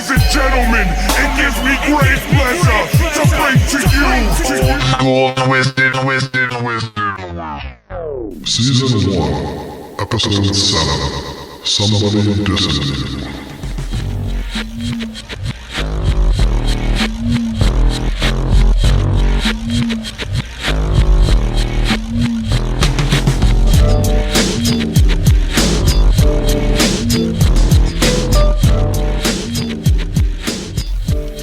Ladies and gentlemen, it gives me great pleasure to bring to you Season 1, Episode 7, Somebody Dissin U.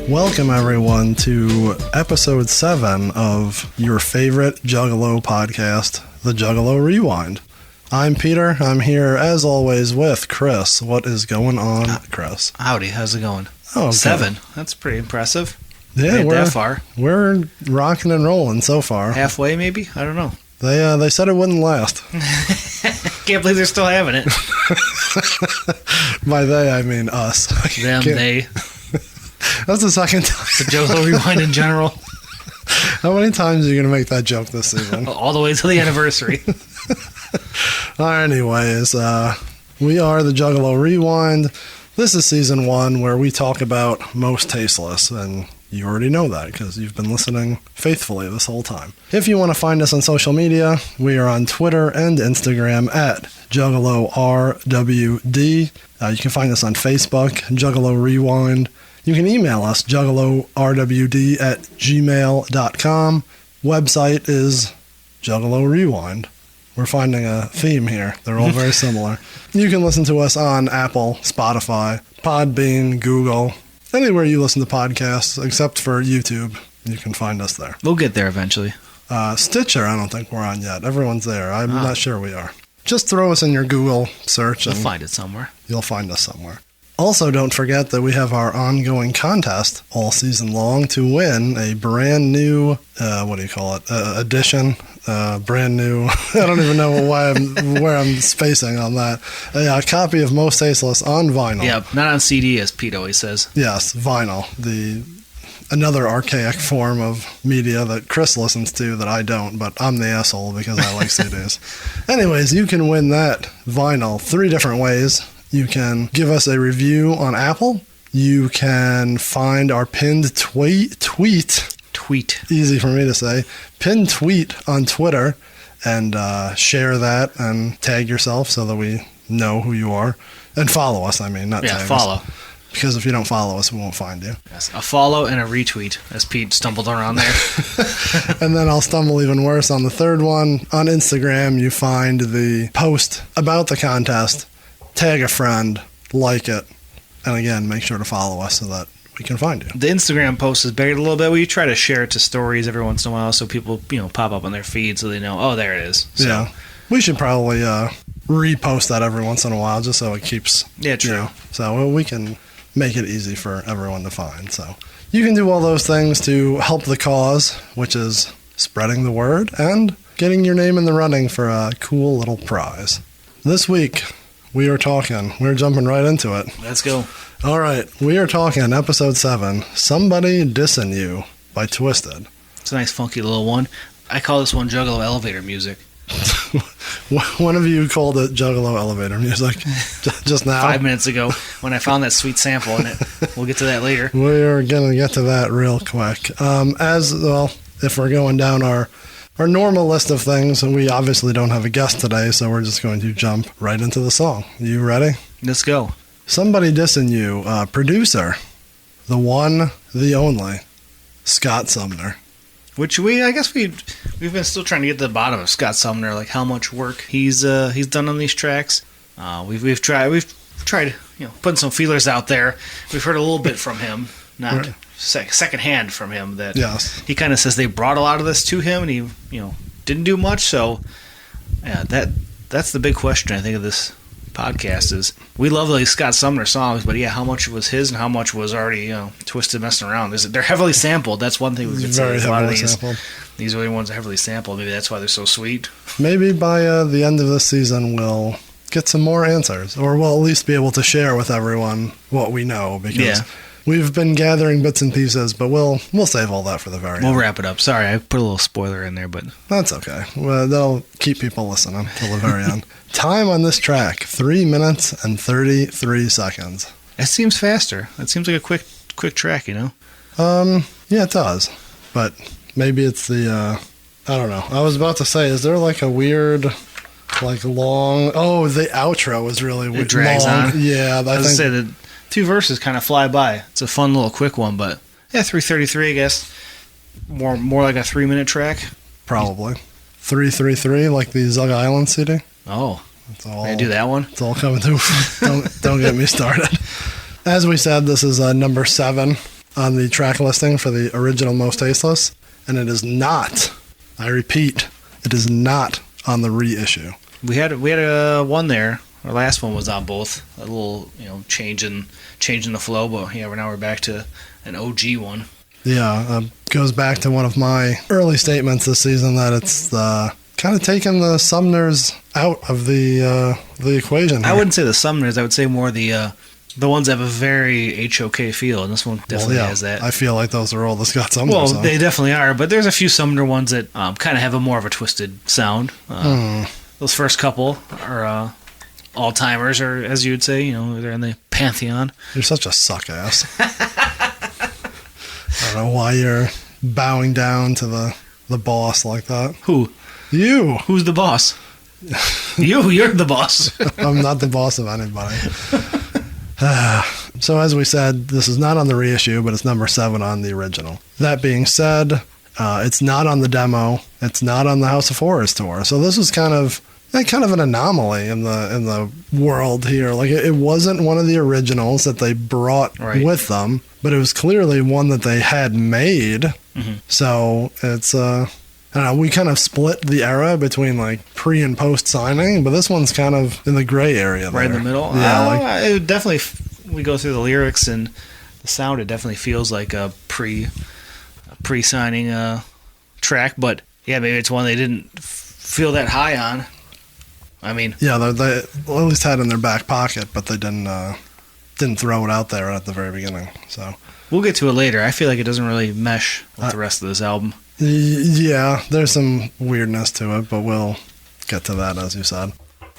Welcome everyone to episode 7 of your favorite Juggalo podcast, the Juggalo Rewind. I'm Peter. I'm here as always with Chris. What is going on, Chris? Howdy, how's it going? Oh, okay. 7. That's pretty impressive. Yeah, Made we're that far. We're rocking and rolling so far. Halfway, maybe? I don't know. They said it wouldn't last. Can't believe they're still having it. By they, I mean us. Them, they. That's the second time. The Juggalo Rewind in general. How many times are you going to make that joke this season? All the way to the anniversary. Anyways, we are the Juggalo Rewind. This is season 1 where we talk about Mostasteless, and you already know that because you've been listening faithfully this whole time. If you want to find us on social media, we are on Twitter and Instagram at JuggaloRWD. You can find us on Facebook, Juggalo Rewind. You can email us, juggalorwd@gmail.com. Website is Juggalo Rewind. We're finding a theme here. They're all very similar. You can listen to us on Apple, Spotify, Podbean, Google, anywhere you listen to podcasts, except for YouTube. You can find us there. We'll get there eventually. Stitcher, I don't think we're on yet. Everyone's there. I'm not sure we are. Just throw us in your Google search. You'll find it somewhere. You'll find us somewhere. Also, don't forget that we have our ongoing contest all season long to win a brand new, edition, brand new, I don't even know where I'm spacing on that, a copy of Mostasteless on vinyl. Yep, not on CD, as Pete always says. Yes, vinyl, another archaic form of media that Chris listens to that I don't, but I'm the asshole because I like CDs. Anyways, you can win that vinyl 3 different ways. You can give us a review on Apple. You can find our pinned tweet. Easy for me to say. Pinned tweet on Twitter and share that and tag yourself so that we know who you are. And follow us, not tag us. Follow. Because if you don't follow us, we won't find you. Yes, a follow and a retweet, as Pete stumbled around there. And then I'll stumble even worse on the third one. On Instagram, you find the post about the contest. Tag a friend, like it, and again, make sure to follow us so that we can find you. The Instagram post is buried a little bit. We try to share it to stories every once in a while so people, pop up on their feed so they know, oh, there it is. So, yeah. We should probably repost that every once in a while just so it keeps... Yeah, true. So we can make it easy for everyone to find. So you can do all those things to help the cause, which is spreading the word and getting your name in the running for a cool little prize. This week... We're jumping right into it. Let's go. All right, we are talking episode 7, Somebody Dissin U by Twiztid. It's a nice funky little one. I call this one Juggalo elevator music. One of you called it Juggalo elevator music just now. 5 minutes ago when I found that sweet sample in it. We'll get to that later. We're going to get to that real quick. If we're going down our normal list of things, and we obviously don't have a guest today, so we're just going to jump right into the song. You ready? Let's go. Somebody Dissin U, producer, the one, the only, Scott Sumner. Which we've been still trying to get to the bottom of Scott Sumner, like how much work he's done on these tracks. We've tried putting some feelers out there. We've heard a little bit from him, not right. Secondhand from him, that yes. He kind of says they brought a lot of this to him and he didn't do much. So yeah, that's the big question I think of this podcast is we love these Scott Sumner songs, but yeah, how much was his and how much was already Twiztid messing around? They're heavily sampled. That's one thing we could say. A lot of these early ones are heavily sampled. Maybe that's why they're so sweet. Maybe by the end of this season we'll get some more answers, or we'll at least be able to share with everyone what we know, because we've been gathering bits and pieces, but we'll save all that for the very end. We'll wrap it up. Sorry, I put a little spoiler in there, but that's okay. Well, that'll keep people listening till the very end. Time on this track, 3 minutes and 33 seconds. It seems faster. It seems like a quick track, you know? Yeah, it does. But maybe it's the, I don't know. I was about to say, is there like a weird, like long, oh, the outro is really It drags long. on. Yeah, I was say the 2 verses kind of fly by. It's a fun little quick one, but yeah, 3:33, I guess. More like a 3-minute track. Probably. 333, like the Zug Island CD. Oh, It's all, I do that one. It's all coming through. don't get me started. As we said, this is number 7 on the track listing for the original Mostasteless, and it is not, I repeat, it is not on the reissue. We had a one there. Our last one was on both. A little, changing the flow, but yeah, now we're back to an OG one. Yeah, goes back to one of my early statements this season that it's kind of taking the Sumners out of the equation here. I wouldn't say the Sumners. I would say more the ones that have a very HOK feel, and this one definitely has that. I feel like those are all the Scott Sumner Well, songs. they definitely are, but there's a few Sumner ones that kind of have a more of a Twiztid sound. Those first couple are all-timers, or as you would say, they're in the pantheon. You're such a suck ass. I don't know why you're bowing down to the boss like that. Who? You. Who's the boss? You're the boss. I'm not the boss of anybody. So as we said, this is not on the reissue, but it's number 7 on the original. That being said, it's not on the demo. It's not on the House of Horrors tour. So this is kind of an anomaly in the world here. Like it wasn't one of the originals that they brought with them, but it was clearly one that they had made. Mm-hmm. So it's I don't know, we kind of split the era between like pre and post signing, but this one's kind of in the gray area there. Right in the middle. Yeah, it definitely. We go through the lyrics and the sound. It definitely feels like a pre-signing track, but yeah, maybe it's one they didn't feel that high on. I mean, yeah, they at least had it in their back pocket, but they didn't throw it out there at the very beginning. So we'll get to it later. I feel like it doesn't really mesh with the rest of this album. Yeah, there's some weirdness to it, but we'll get to that, as you said.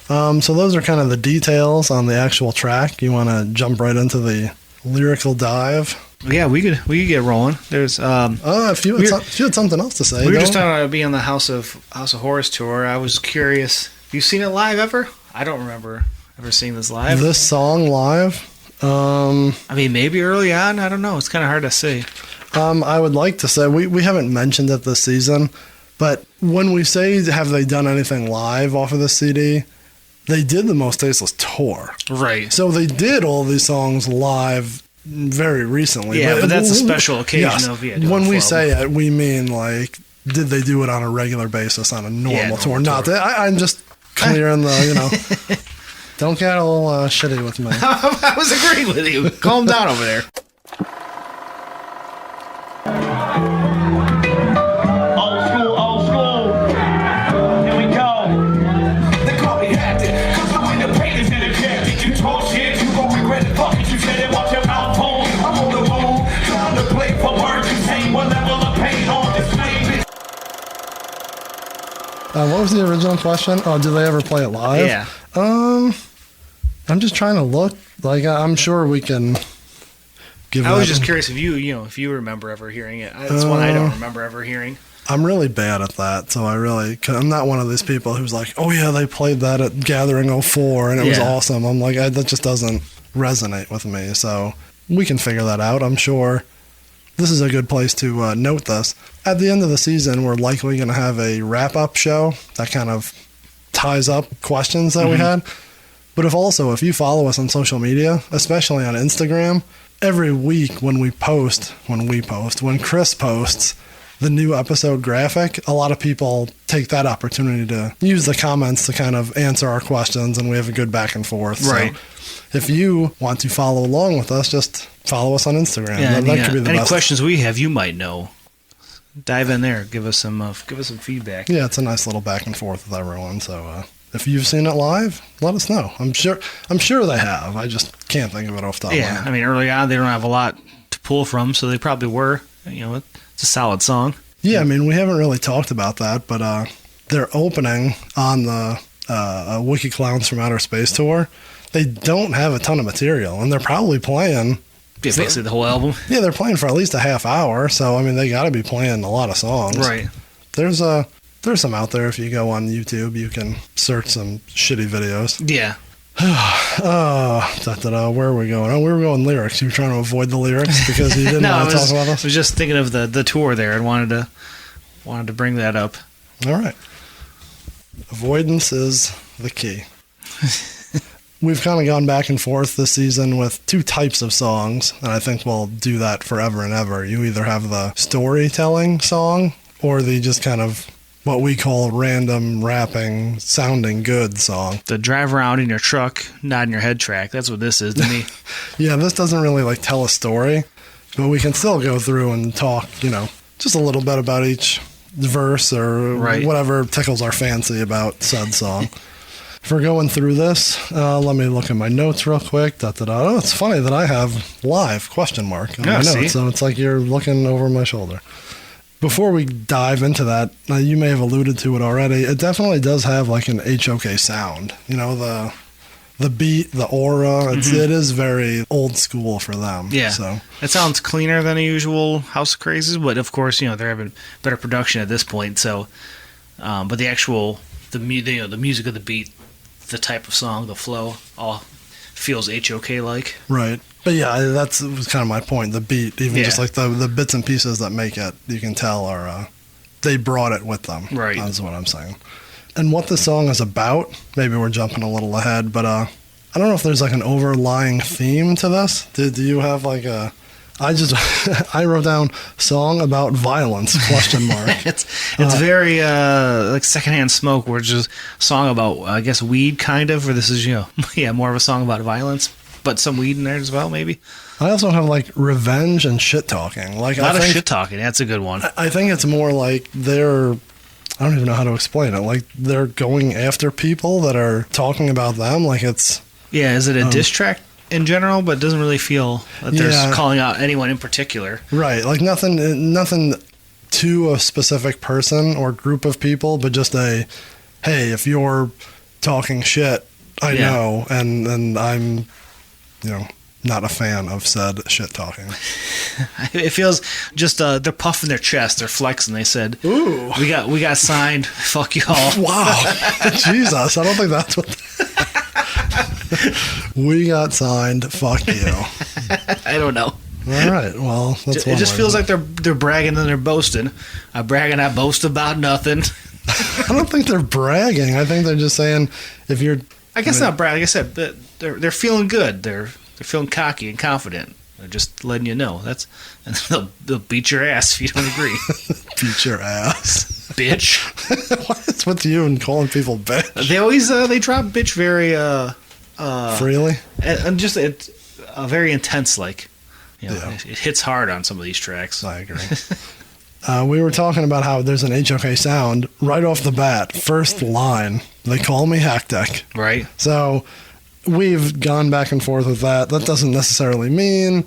So those are kind of the details on the actual track. You want to jump right into the lyrical dive? Yeah, we could get rolling. There's if you had something else to say. We were just talking about being on the House of Horrors tour. I was curious. You seen it live ever? I don't remember ever seeing this live. This song live? I mean, maybe early on. I don't know. It's kind of hard to say. I would like to say we haven't mentioned it this season, but when we say have they done anything live off of this CD, they did the Mostasteless tour. Right. So they did all these songs live very recently. Yeah, but that's a special occasion of when we say it, we mean like, did they do it on a regular basis on a normal tour? Not that I'm just clearing the, don't get all shitty with me. I was agreeing with you. Calm down over there. Old school. Here we go. They call me hectic, cause I'm in the pain is in the jet. Did you talk shit? You gon' regret it. Fuck it, you said it. Watch your mouth pull. I'm on the move. Trying to play for words. You say what level of pain on display. What was the original question? Oh, do they ever play it live? Yeah. I'm just trying to look. Like, I'm sure we can give. I was just curious if if you remember ever hearing it. That's one I don't remember ever hearing. I'm really bad at that, so I'm not one of these people who's like, oh yeah, they played that at Gathering 04 and it was awesome. I'm like, that just doesn't resonate with me. So we can figure that out, I'm sure. This is a good place to note this. At the end of the season, we're likely going to have a wrap-up show that kind of ties up questions that we had. But if you follow us on social media, especially on Instagram, every week when Chris posts the new episode graphic, a lot of people take that opportunity to use the comments to kind of answer our questions, and we have a good back and forth. Right. So if you want to follow along with us, just follow us on Instagram. Yeah, that could be the any best. questions we have, you might know. Dive in there. Give us some feedback. Yeah, it's a nice little back and forth with everyone. So if you've seen it live, let us know. I'm sure they have. I just can't think of it off the top of my head. I mean, early on they don't have a lot to pull from, so they probably were. It's a solid song. Yeah, I mean, we haven't really talked about that, but they're opening on the Wiki Clowns from Outer Space tour. they don't have a ton of material, and they're probably playing. Yeah, basically the whole album. Yeah, they're playing for at least a half hour, so I mean they got to be playing a lot of songs. Right. There's some out there. If you go on YouTube, you can search some shitty videos. Yeah. Where are we going? Oh, we were going lyrics. You were trying to avoid the lyrics because you didn't want to talk about this? I was just thinking of the tour there and wanted to bring that up. All right. Avoidance is the key. We've kind of gone back and forth this season with two types of songs, and I think we'll do that forever and ever. You either have the storytelling song or the just kind of what we call random rapping, sounding good song. The drive around in your truck, nodding your head track. That's what this is to me. Yeah, this doesn't really like tell a story, but we can still go through and talk, just a little bit about each verse or whatever tickles our fancy about said song. If we're going through this, let me look at my notes real quick. Oh, it's funny that I have live ? On my notes, so it's like you're looking over my shoulder. Before we dive into that, you may have alluded to it already. It definitely does have like an HOK sound. The beat, the aura. It is very old school for them. Yeah. So it sounds cleaner than a usual House of Crazes, but of course, they're having better production at this point. So, but the actual the music of the beat, the type of song, the flow, all feels HOK like. Right. But yeah, that was kind of my point. The beat, even just like the bits and pieces that make it, you can tell are they brought it with them. Right. That's what I'm saying. And what the song is about, maybe we're jumping a little ahead, but I don't know if there's like an overlying theme to this. Do you have like a... I wrote down song about violence, ? It's very like Secondhand Smoke, where it's just a song about, I guess, weed kind of, or this is, more of a song about violence, but some weed in there as well, maybe. I also have like revenge and shit talking. Like a lot of shit talking. That's a good one. I think it's more like I don't even know how to explain it. Like they're going after people that are talking about them. Like it's... Yeah, is it a diss track in general, but it doesn't really feel that they're calling out anyone in particular. Right, like nothing to a specific person or group of people, but just hey, if you're talking shit, I know, and I'm, not a fan of said shit talking. It feels just they're puffing their chest, they're flexing. They said, "Ooh, we got signed. Fuck y'all." Wow, Jesus, I don't think that's what. We got signed. Fuck you. I don't know. All right. Well, that's it. Just feels like they're bragging and they're boasting. I'm bragging. I boast about nothing. I don't think they're bragging. I think they're just saying if you're. I guess not bragging. Like I said, they're feeling good. They're feeling cocky and confident. They're just letting you know. And they'll beat your ass if you don't agree. Beat your ass, bitch. What's with you and calling people bitch? They always they drop bitch very freely, and just it's very intense. Like it hits hard on some of these tracks. I agree. We were talking about how there's an HOK sound right off the bat. First line, they call me hectic. Right. So we've gone back and forth with that. That doesn't necessarily mean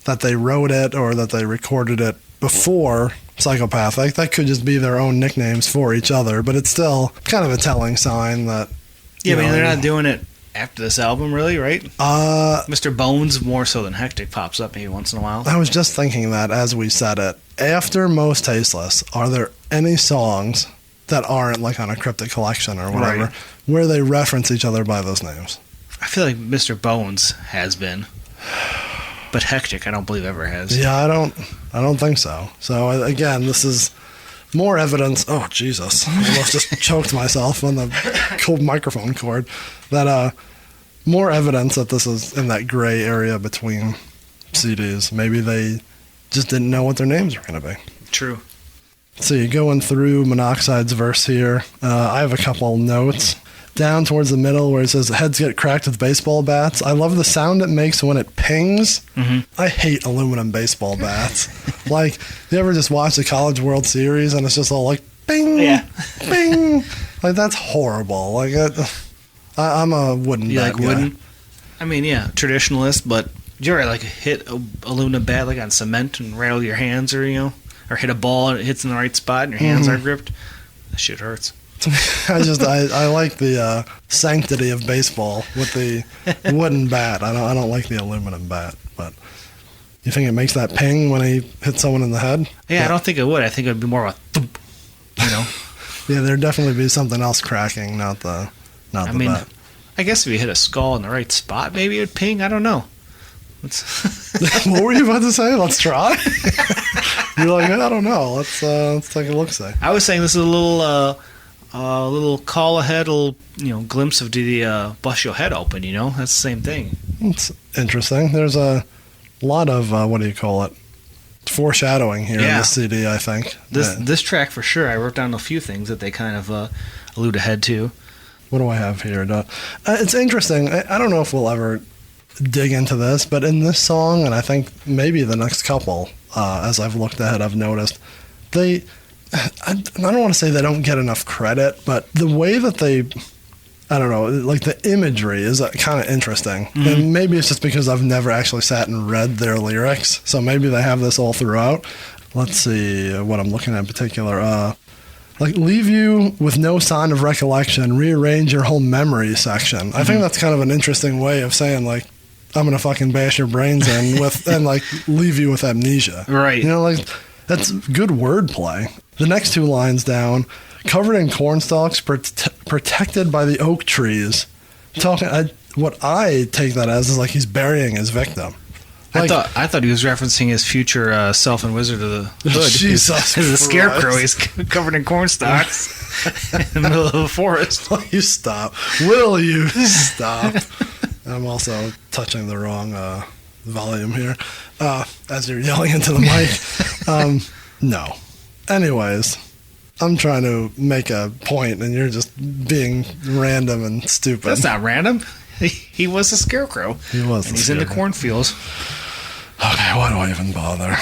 that they wrote it or that they recorded it before Psychopathic. That could just be their own nicknames for each other, but it's still kind of a telling sign that... Yeah, I mean, they're not doing it after this album, really, right? Mr. Bones, more so than Hectic, pops up maybe once in a while. I was just thinking that as we said it. After Mostasteless, are there any songs that aren't like on a Cryptic Collection or whatever, where they reference each other by those names? I feel like Mr. Bones has been, but Hectic I don't believe ever has. Yeah, I don't think so. So again, this is more evidence. Oh Jesus! I almost just choked myself on the cold microphone cord. That more evidence that this is in that gray area between CDs. Maybe they just didn't know what their names were going to be. True. So you're going through Monoxide's verse here. I have a couple notes. Down towards the middle where it says heads get cracked with baseball bats. I love the sound it makes when it pings. Mm-hmm. I hate aluminum baseball bats. Like, you ever just watch the College World Series and it's just all like bing, bing. Like, that's horrible. Like, I'm a wooden bat like guy. Wooden? I mean, yeah, traditionalist, but do you ever like hit a aluminum bat like on cement and rattle your hands or hit a ball and it hits in the right spot and your hands are gripped? That shit hurts. I like the sanctity of baseball with the wooden bat. I don't like the aluminum bat, but you think it makes that ping when he hits someone in the head? Yeah, I don't think it would. I think it would be more of a thump, you know. Yeah, there'd definitely be something else cracking, not the bat. I guess if you hit a skull in the right spot, maybe it'd ping. I don't know. What were you about to say? Let's try. You're like, I don't know. Let's take a look. Say. I was saying this is a little call ahead, glimpse of the bust your head open. You know, that's the same thing. It's interesting. There's a lot of what do you call it? Foreshadowing here in the CD. I think this track for sure. I wrote down a few things that they kind of allude ahead to. What do I have here? It's interesting. I don't know if we'll ever dig into this, but in this song, and I think maybe the next couple, as I've looked ahead, I've noticed I don't want to say they don't get enough credit, but the way that they, I don't know, like the imagery is kind of interesting. Mm-hmm. And maybe it's just because I've never actually sat and read their lyrics, so maybe they have this all throughout. Let's see what I'm looking at in particular. Like, leave you with no sign of recollection, rearrange your whole memory section. Mm-hmm. I think that's kind of an interesting way of saying, like, I'm going to fucking bash your brains in with, and, like, leave you with amnesia. Right. You know, like, that's good wordplay. The next two lines down, covered in cornstalks, protected by the oak trees. What I take that as is, like, he's burying his victim. Like, I thought he was referencing his future self and Wizard of the Hood. Jesus He's a scarecrow. He's covered in cornstalks in the middle of a forest. Will you stop? Will you stop? I'm also touching the wrong volume here as you're yelling into the mic. No. Anyways, I'm trying to make a point, and you're just being random and stupid. That's not random. He was a scarecrow. He was. And he's in the cornfields. Okay, why do I even bother?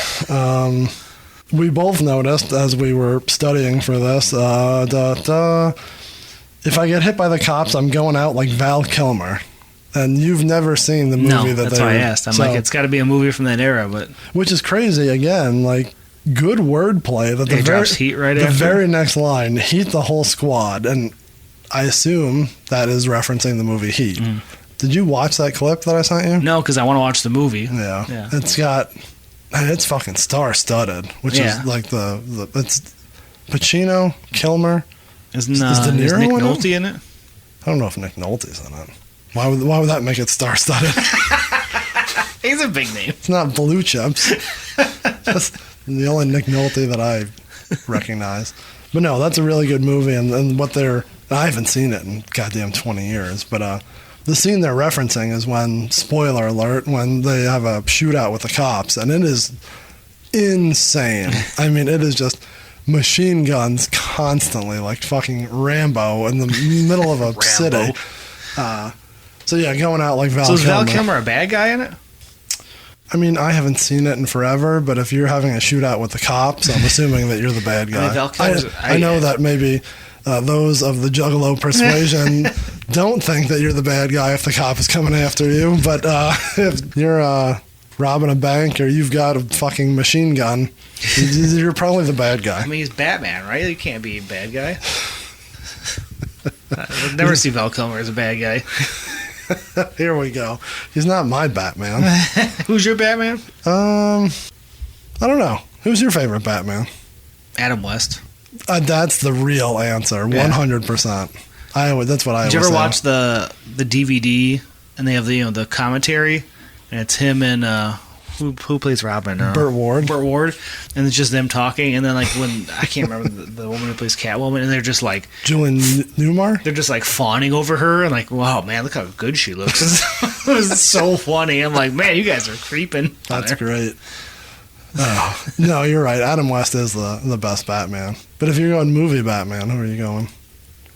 We both noticed as we were studying for this, if I get hit by the cops, I'm going out like Val Kilmer. And you've never seen the movie that's why I asked. I'm like, it's got to be a movie from that era, but which is crazy. Again, like good wordplay. That he drops heat right the after. The very next line, heat the whole squad, and I assume that is referencing the movie Heat. Mm. Did you watch that clip that I sent you? No, because I want to watch the movie. Yeah. It's fucking star-studded, which is like it's Pacino, Kilmer. Is De Niro Nick Nolte in it? I don't know if Nick Nolte's in it. Why would that make it star-studded? He's a big name. It's not Blue Chips. That's the only Nick Nolte that I recognize. But no, that's a really good movie, and what I haven't seen it in goddamn 20 years, but the scene they're referencing is when, spoiler alert, when they have a shootout with the cops, and it is insane. I mean, it is just machine guns constantly, like fucking Rambo in the middle of a city. So yeah, going out like Val Kilmer. So is Val Kilmer a bad guy in it? I mean, I haven't seen it in forever, but if you're having a shootout with the cops, I'm assuming that you're the bad guy. I know that maybe those of the Juggalo persuasion don't think that you're the bad guy if the cop is coming after you, but if you're robbing a bank or you've got a fucking machine gun, you're probably the bad guy. I mean, he's Batman, right? You can't be a bad guy. I've never seen Val Kilmer as a bad guy. Here we go. He's not my Batman. Who's your Batman? I don't know. Who's your favorite Batman? Adam West. That's the real answer. 100%. That's what I always say. Did you ever watch the DVD and they have the commentary and it's him and who plays Robin? Burt Ward. Burt Ward, and it's just them talking, and then like when I can't remember the woman who plays Catwoman, and they're just like Julian Newmar. They're just like fawning over her, and like, wow, man, look how good she looks. It was so funny. I'm like, man, you guys are creeping. That's great. Oh, no, you're right. Adam West is the best Batman. But if you're going movie Batman, who are you going?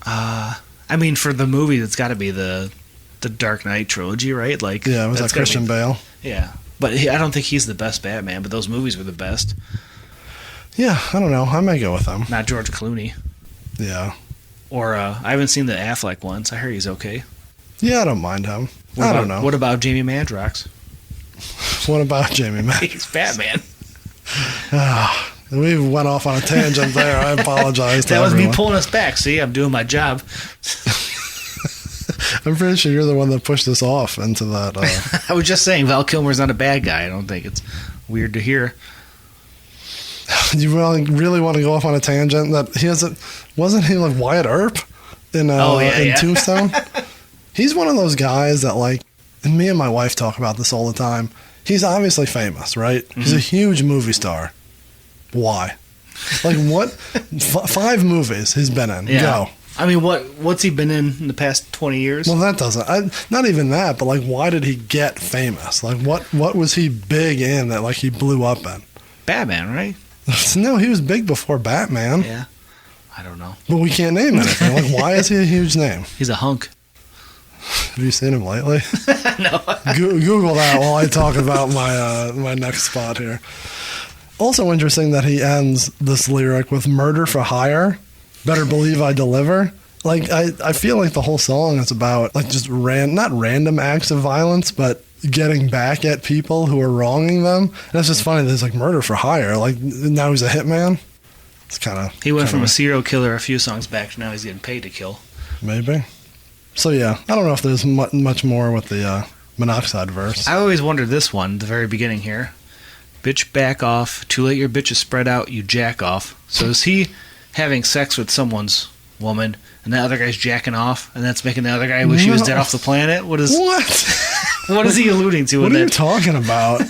I mean, for the movie, it's got to be the Dark Knight trilogy, right? Like, yeah, was that Christian Bale? Yeah. But I don't think he's the best Batman, but those movies were the best. Yeah, I don't know. I might go with him. Not George Clooney. Yeah. Or I haven't seen the Affleck ones. I hear he's okay. Yeah, I don't mind him. I don't know. What about Jamie Mandrox? What about Jamie Mandrox? He's Batman. We went off on a tangent there. I apologize to That was everyone. me pulling us back. See, I'm doing my job. I'm pretty sure you're the one that pushed us off into that. I was just saying Val Kilmer's not a bad guy. I don't think it's weird to hear. You really want to go off on a tangent that he hasn't? Wasn't he like Wyatt Earp in Tombstone? He's one of those guys that like. And me and my wife talk about this all the time. He's obviously famous, right? Mm-hmm. He's a huge movie star. Why? Like what? 5 movies he's been in. Yeah. Go. I mean, what's he been in the past 20 years? Well, that doesn't. Not even that. But like, why did he get famous? Like, what was he big in that like he blew up in? Batman, right? No, he was big before Batman. Yeah. I don't know. But we can't name anything. Like, why is he a huge name? He's a hunk. Have you seen him lately? No. Google that while I talk about my next spot here. Also interesting that he ends this lyric with "murder for hire." Better believe I deliver. Like I feel like the whole song is about like just not random acts of violence, but getting back at people who are wronging them. And it's just funny that it's like murder for hire. Like now he's a hitman. It's kind of he went from a serial killer a few songs back to now he's getting paid to kill. Maybe. So yeah, I don't know if there's much more with the Monoxide verse. I always wondered this one, the very beginning here. Bitch, back off. Too late your bitch is spread out, you jack off. So is he having sex with someone's woman, and the other guy's jacking off, and that's making the other guy wish he was dead off the planet? What is he alluding to? What are you talking about?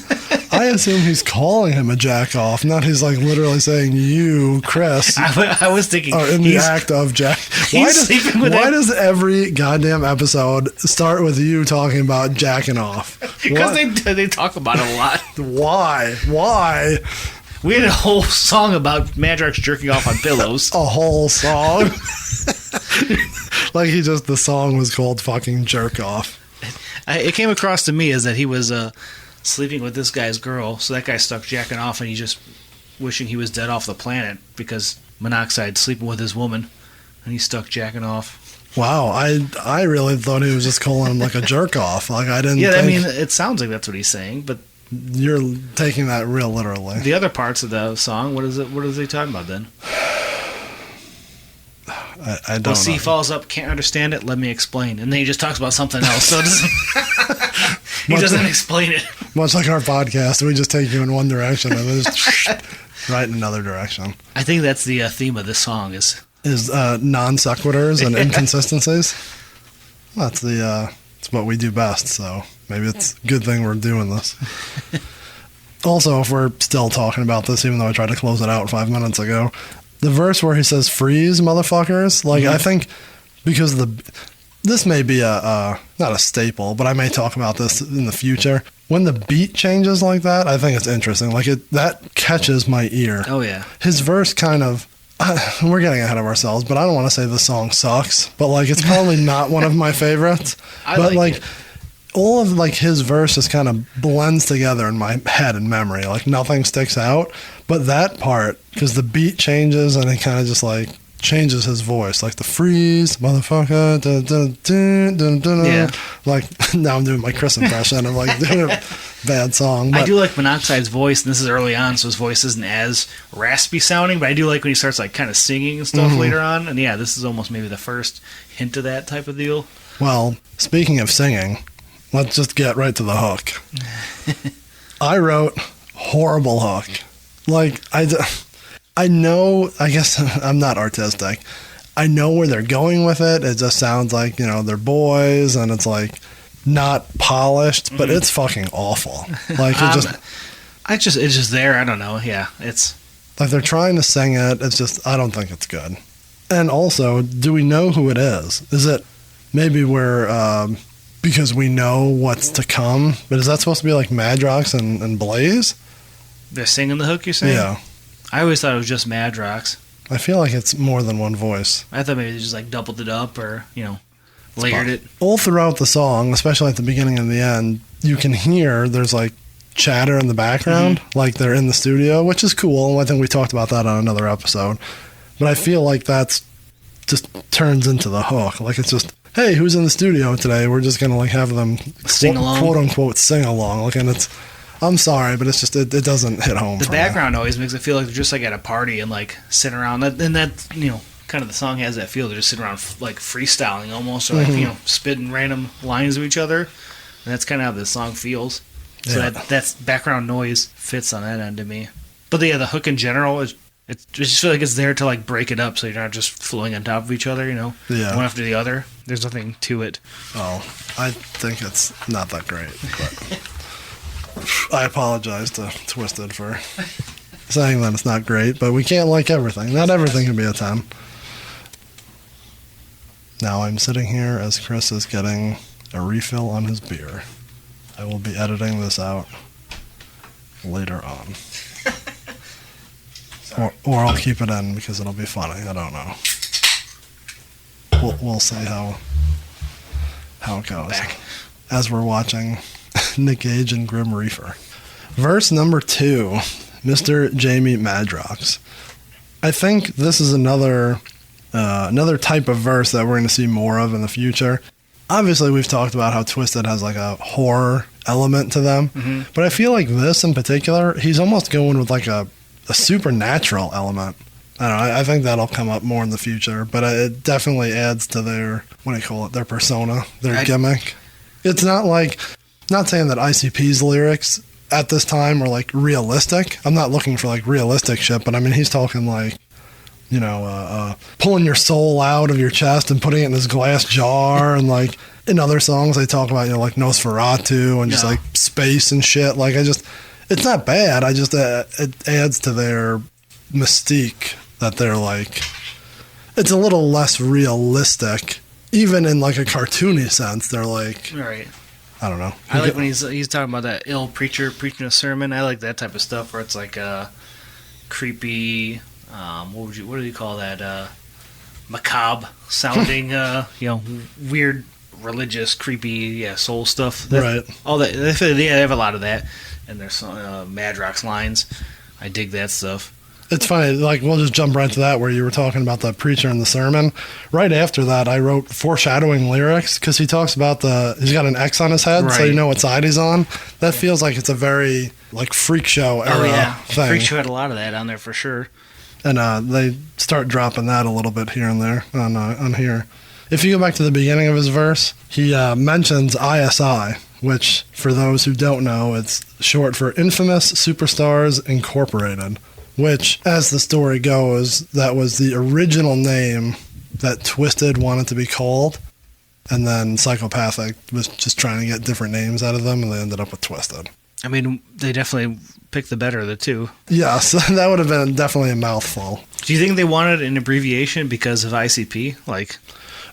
I assume he's calling him a jack off, not he's like literally saying you, Chris. I was thinking are in the act of jack. Why does every goddamn episode start with you talking about jacking off? Because they talk about it a lot. Why? We had a whole song about Madrox jerking off on pillows. A whole song? Like the song was called fucking Jerk Off. It came across to me as that he was sleeping with this guy's girl, so that guy stuck jacking off and he's just wishing he was dead off the planet because Monoxide's sleeping with his woman and he's stuck jacking off. Wow, I really thought he was just calling him like a jerk off. Like I didn't. Yeah, I mean, it sounds like that's what he's saying, but you're taking that real literally. The other parts of the song, what is he talking about then? I don't know. C falls up, can't understand it, let me explain. And then he just talks about something else. So he doesn't explain it. Much like our podcast, we just take you in one direction and then just right in another direction. I think that's the theme of this song is non sequiturs and inconsistencies. That's it's what we do best, so maybe it's a good thing we're doing this. Also, if we're still talking about this, even though I tried to close it out 5 minutes ago, the verse where he says "freeze, motherfuckers," like I think because this may be not a staple, but I may talk about this in the future. When the beat changes like that, I think it's interesting. Like that catches my ear. Oh yeah, his verse kind of. We're getting ahead of ourselves, but I don't want to say the song sucks. But like, it's probably not one of my favorites. But like all of like his verse just kind of blends together in my head and memory. Like nothing sticks out. But that part, because the beat changes and it kind of just like changes his voice, like the freeze, motherfucker, dun, dun, dun, dun, dun, yeah. Like now I'm doing my Chris impression. I'm like doing a bad song. But I do like Monoxide's voice, and this is early on, so his voice isn't as raspy sounding. But I do like when he starts like kind of singing and stuff later on. And yeah, this is almost maybe the first hint of that type of deal. Well, speaking of singing, let's just get right to the hook. I wrote horrible hook. Like I know, I guess I'm not artistic. I know where they're going with it. It just sounds like, they're boys and it's like not polished, but it's fucking awful. Like it's just there. I don't know. Yeah. It's like they're trying to sing it. It's just, I don't think it's good. And also, do we know who it is? Is it maybe we're, because we know what's to come, but is that supposed to be like Madrox and Blaze? They're singing the hook, you're saying? Yeah. I always thought it was just Madrox. I feel like it's more than one voice. I thought maybe they just like doubled it up or, layered it. All throughout the song, especially at the beginning and the end, you can hear there's like chatter in the background, like they're in the studio, which is cool. I think we talked about that on another episode. But I feel like that's just turns into the hook. Like it's just, hey, who's in the studio today? We're just going to like have them sing along, quote unquote sing along. Like, and it's, I'm sorry, but it's just it doesn't hit home. The for me. background noise makes it feel like they're just like at a party and like sitting around. And that kind of the song has that feel. They're just sitting around like freestyling almost, or like spitting random lines to each other. And that's kind of how the song feels. So that's background noise fits on that end to me. But the hook in general is it just feel like it's there to like break it up, so you're not just flowing on top of each other. One after the other. There's nothing to it. Oh, I think it's not that great, but I apologize to Twiztid for saying that it's not great, but we can't like everything. Not everything can be a 10. Now I'm sitting here as Chris is getting a refill on his beer. I will be editing this out later on. Or I'll keep it in because it'll be funny. I don't know. We'll see how it goes. Back. As we're watching Nick Gage and Grim Reaper. Verse number 2, Mr. Jamie Madrox. I think this is another type of verse that we're going to see more of in the future. Obviously, we've talked about how Twiztid has like a horror element to them, but I feel like this in particular, he's almost going with like a supernatural element. I don't know, I think that'll come up more in the future, but it definitely adds to their, their persona, their gimmick. It's not saying that ICP's lyrics at this time are like realistic. I'm not looking for like realistic shit, but I mean, he's talking like, pulling your soul out of your chest and putting it in this glass jar, and like in other songs they talk about like Nosferatu and just like space and shit. Like it's not bad. I just it adds to their mystique that they're like, it's a little less realistic, even in like a cartoony sense. They're like, right. I don't know. I like when he's talking about that ill preacher preaching a sermon. I like that type of stuff where it's like creepy. What do you call that? Macabre sounding, weird, religious, creepy, soul stuff. Right. All that. They have a lot of that in their Madrox lines. I dig that stuff. It's funny, like, we'll just jump right to that where you were talking about the preacher and the sermon. Right after that, I wrote foreshadowing lyrics because he talks about he's got an X on his head, so you know what side he's on. That feels like it's a very, like, freak show era thing. Freak show had a lot of that on there for sure. And they start dropping that a little bit here and there on here. If you go back to the beginning of his verse, he mentions ISI, which, for those who don't know, it's short for Infamous Superstars Incorporated, which, as the story goes, that was the original name that Twiztid wanted to be called, and then Psychopathic was just trying to get different names out of them, and they ended up with Twiztid. I mean, they definitely picked the better of the two. Yes, that would have been definitely a mouthful. Do you think they wanted an abbreviation because of ICP? Like,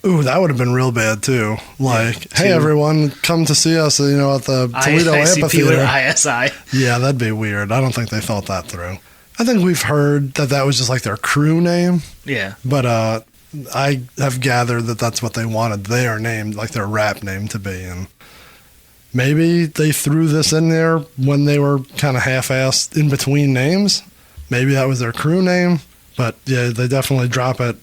ooh, that would have been real bad too. Like, hey everyone, come to see us, at the Toledo ICP Amphitheater. with ISI. Yeah, that'd be weird. I don't think they thought that through. I think we've heard that was just like their crew name. Yeah. But I have gathered that that's what they wanted their name, like their rap name, to be. And maybe they threw this in there when they were kind of half-assed in between names. Maybe that was their crew name. But yeah, they definitely drop it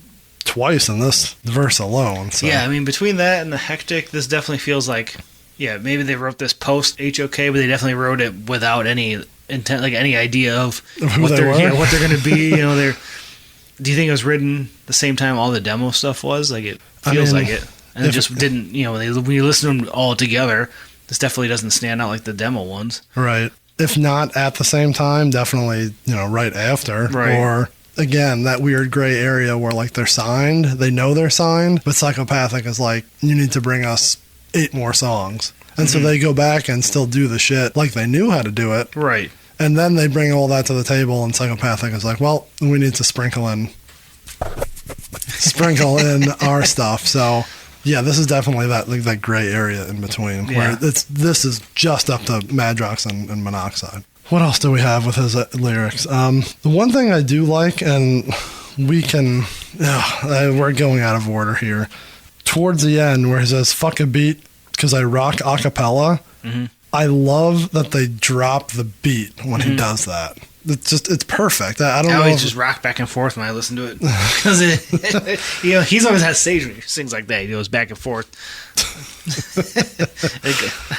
twice in this verse alone. So. Yeah, I mean, between that and the Hectic, this definitely feels like, maybe they wrote this post HOK, but they definitely wrote it without any intent, like any idea of what they're going to be. Do you think it was written the same time all the demo stuff was? Like, it feels like it. And it just didn't, when you listen to them all together, this definitely doesn't stand out like the demo ones. Right. If not at the same time, definitely, right after. Right. Or, again, that weird gray area where, like, they're signed. They know they're signed. But Psychopathic is like, you need to bring us 8 more songs. And so they go back and still do the shit like they knew how to do it. Right. And then they bring all that to the table, and Psychopathic is like, well, we need to sprinkle in our stuff. So, yeah, this is definitely that gray area in between, where this is just up to Madrox and Monoxide. What else do we have with his lyrics? The one thing I do like, and we're going out of order here, towards the end where he says, fuck a beat because I rock a cappella, I love that they drop the beat when he does that. It's perfect. I don't know. I always just rock back and forth when I listen to it. Because he's always had stage when he sings like that. He goes back and forth.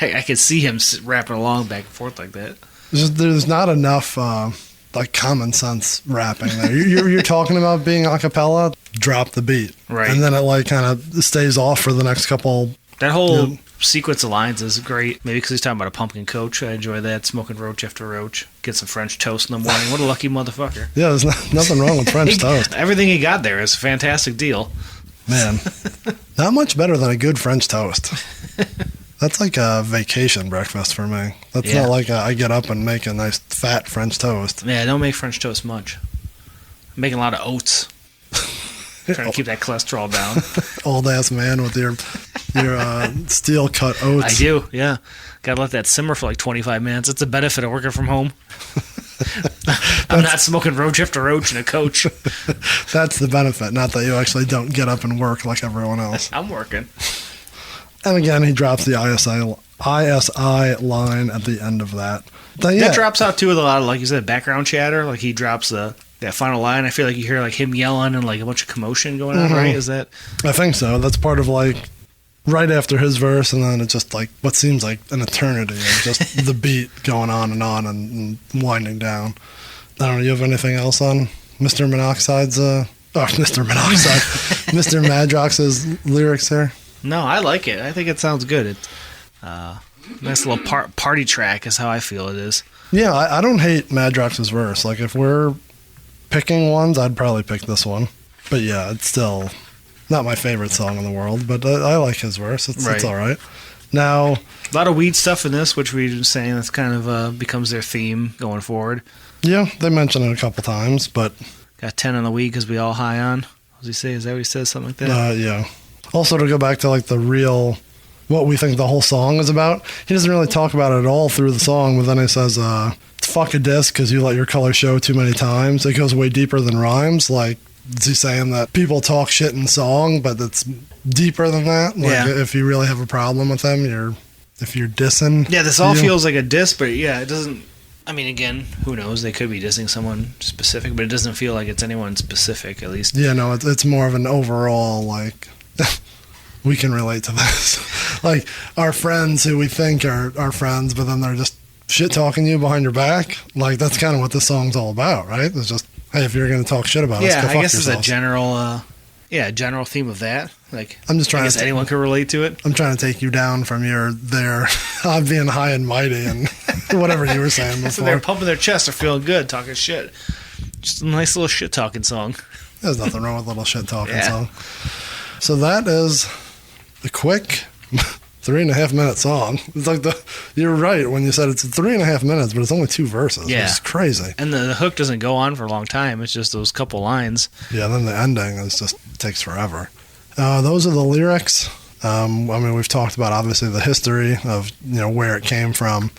I could see him rapping along back and forth like that. There's not enough like common sense rapping there. You're talking about being a cappella, drop the beat, Right. and then it like kind of stays off for the next couple. That whole sequence of lines is great. Maybe because he's talking about a pumpkin coach. I enjoy that. Smoking roach after roach. Get some French toast in the morning. What a lucky motherfucker. Yeah, there's nothing wrong with French toast. Everything he got there is a fantastic deal. Man, not much better than a good French toast. That's like a vacation breakfast for me. That's Yeah. not like I get up and make a nice fat French toast. Yeah, don't make French toast much. I'm making a lot of oats. Trying to keep that cholesterol down. Old ass man with your steel cut oats. I do, yeah. Gotta let that simmer for like 25 minutes. It's a benefit of working from home. I'm not smoking roach after roach in a coach. That's the benefit, not that you actually don't get up and work like everyone else. I'm working. And again, he drops the ISI line at the end of that. But yeah, That drops out too with a lot of, like you said, background chatter. Like he drops that final line. I feel like you hear like him yelling and like a bunch of commotion going on, right? Is that? I think so. That's part of like right after his verse, and then it's just like what seems like an eternity of just the beat going on and winding down. I don't know. You have anything else on Mr. Monoxide's? Mr. Monoxide, Mr. Madrox's lyrics here. No, I like it. I think it sounds good. It's nice little party track is how I feel it is. Yeah, I don't hate Madrox's verse. Like if we're picking ones, I'd probably pick this one. But yeah, it's still not my favorite song in the world. But I like his verse. It's all right. Now, A lot of weed stuff in this, which we were saying that's kind of becomes their theme going forward. yeah, they mention it a couple times, but Got 10 on the weed because we all high on. What does he say? Is that what he says? Something like that? yeah. Also, to go back to like the real, what we think the whole song is about, he doesn't really talk about it at all through the song, but then he says, fuck a disc because you let your color show too many times. It goes way deeper than rhymes. Like, is he saying that people talk shit in song, but it's deeper than that? Like, Yeah. if you really have a problem with them, if you're dissing. Yeah, this all you. feels like a diss, but yeah, it doesn't. I mean, again, who knows? They could be dissing someone specific, but it doesn't feel like it's anyone specific, at least. Yeah, no, it's more of an overall, like, we can relate to this. Like, our friends who we think are our friends, but then they're just shit talking you behind your back. Like, that's kind of what this song's all about, right? It's just, hey, if you're going to talk shit about us, Yeah, go I fuck guess it's a yourselves. general theme of that. Like, I'm just trying I guess to anyone could relate to it. I'm trying to take you down from your I'm being high and mighty and whatever you were saying So they're before. pumping their chest, they're feeling good, talking shit. Just a nice little shit talking song. There's nothing wrong with little shit talking Yeah. song. So that is a quick 3.5 minute song. It's like you're right when you said it's 3.5 minutes, but it's only 2 verses. Yeah. It's crazy. And the hook doesn't go on for a long time. It's just those couple lines. Yeah, then the ending is just takes forever. Those are the lyrics. I mean, we've talked about obviously the history of where it came from.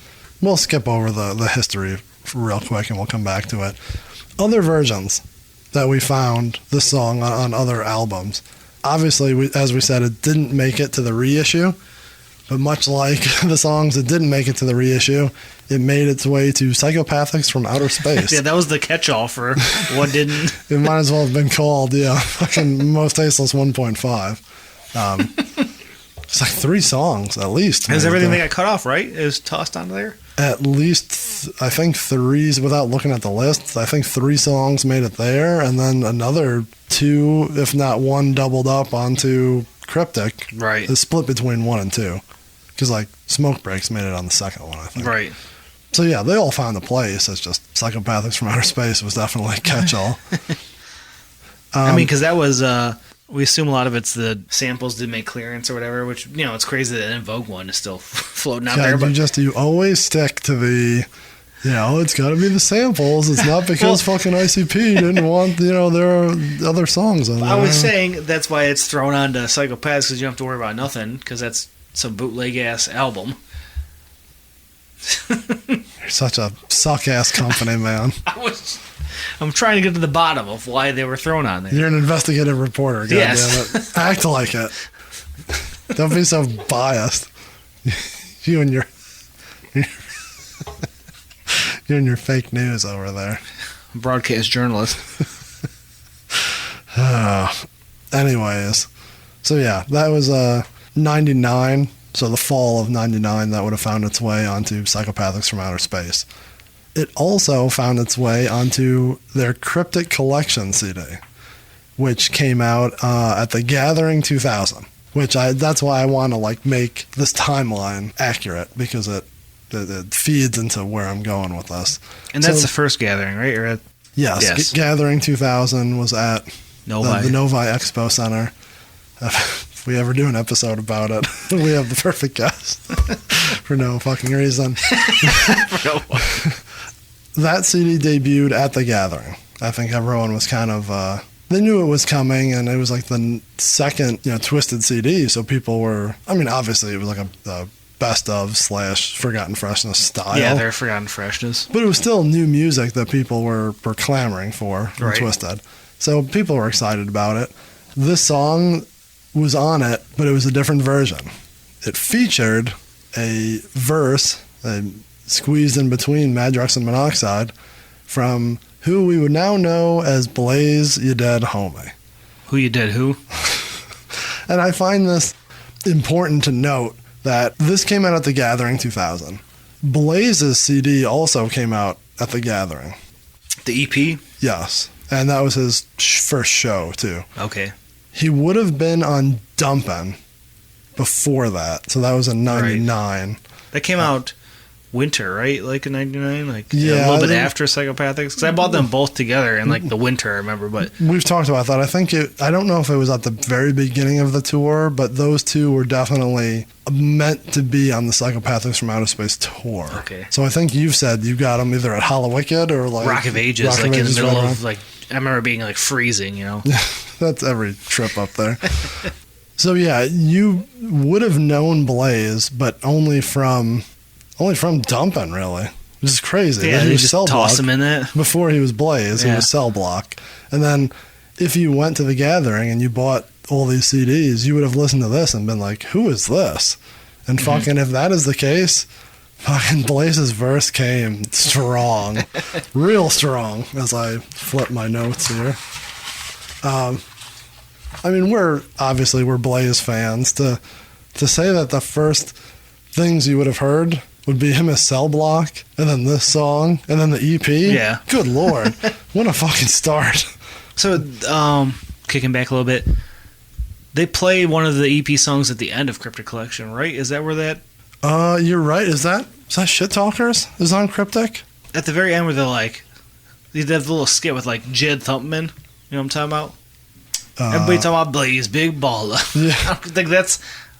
We'll skip over the history real quick and we'll come back to it. Other versions that we found this song on other albums. Obviously, as we said, it didn't make it to the reissue. But much like the songs that didn't make it to the reissue, it made its way to Psychopathics from Outer Space. Yeah, that was the catch-all for what didn't. It might as well have been called, fucking Most Tasteless 1.5. It's like 3 songs, at least. Is made it everything there. they got cut off, right? Is tossed onto there? At least, I think 3, without looking at the list, I think 3 songs made it there, and then another 2, if not 1, doubled up onto Cryptic. Right. It's split between 1 and 2. Because, like, Smoke Breaks made it on the second one, I think. Right. So, yeah, they all found a place. It's just Psychopathics from Outer Space was definitely a catch-all. I mean, because that was, we assume a lot of it's the samples did make clearance or whatever, which, it's crazy that En Vogue one is still floating out there. God, But you always stick to the, it's got to be the samples. It's not because fucking ICP didn't want, there are other songs on there. I was saying that's why it's thrown onto Psychopaths, because you don't have to worry about nothing, because that's some bootleg-ass album. You're such a suck-ass company, man. I'm trying to get to the bottom of why they were thrown on there. You're an investigative reporter, Yes. goddammit. Act like it. Don't be so biased. You and your fake news over there. Broadcast journalist. Anyways, so yeah, that was 99. So the fall of 99, that would have found its way onto Psychopathics from Outer Space. it also found its way onto their Cryptic Collection CD, which came out at the Gathering 2000. That's why I want to like make this timeline accurate, because it feeds into where I'm going with this. And that's the first Gathering, right? Or yes. Gathering 2000 was at the Novi Expo Center. If we ever do an episode about it, we have the perfect guest for no fucking reason. That CD debuted at the Gathering. I think everyone was kind of they knew it was coming, and it was like the second Twiztid CD, so people were, I mean, obviously it was like a best of / Forgotten Freshness style. Yeah, they're Forgotten Freshness. But it was still new music that people were clamoring for in Twiztid. So people were excited about it. This song was on it, but it was a different version. It featured a verse squeezed in between Madrox and Monoxide from who we would now know as Blaze, You Dead Homie. Who you dead who? And I find this important to note that this came out at the Gathering 2000. Blaze's CD also came out at the Gathering. The EP? Yes. And that was his first show, too. Okay. He would have been on Dumpin' before that. So that was in 99. That came out winter, right? Like in 99? Like a little bit after Psychopathics? Because I bought them both together in like the winter, I remember. But we've talked about that. I don't know if it was at the very beginning of the tour, but those two were definitely meant to be on the Psychopathics from Outer Space tour. Okay. So I think you've said you got them either at Hallowicked or like Rock of Ages, in the middle of like, I remember being like freezing, That's every trip up there. So yeah, you would have known Blaze, but only from Dumpin', really. Which is crazy. Yeah, he they was just Cell toss Block. him in that. Before he was Blaze, he was Cell Block. And then if you went to the Gathering and you bought all these CDs, you would have listened to this and been like, who is this? And fucking, if that is the case, fucking Blaze's verse came strong. Real strong, as I flip my notes here. I mean, we're Blaze fans. To say that the first things you would have heard would be him as Cell Block, and then this song, and then the EP. Yeah. Good Lord. What a fucking start. So, kicking back a little bit, they play one of the EP songs at the end of Cryptic Collection, right? Is that where that... You're right. Is that Shit Talkers? Is on Cryptic? At the very end where they're like... They have the little skit with like Jed Thumpman. You know what I'm talking about? Everybody talking about Blaze, Big Baller. Yeah.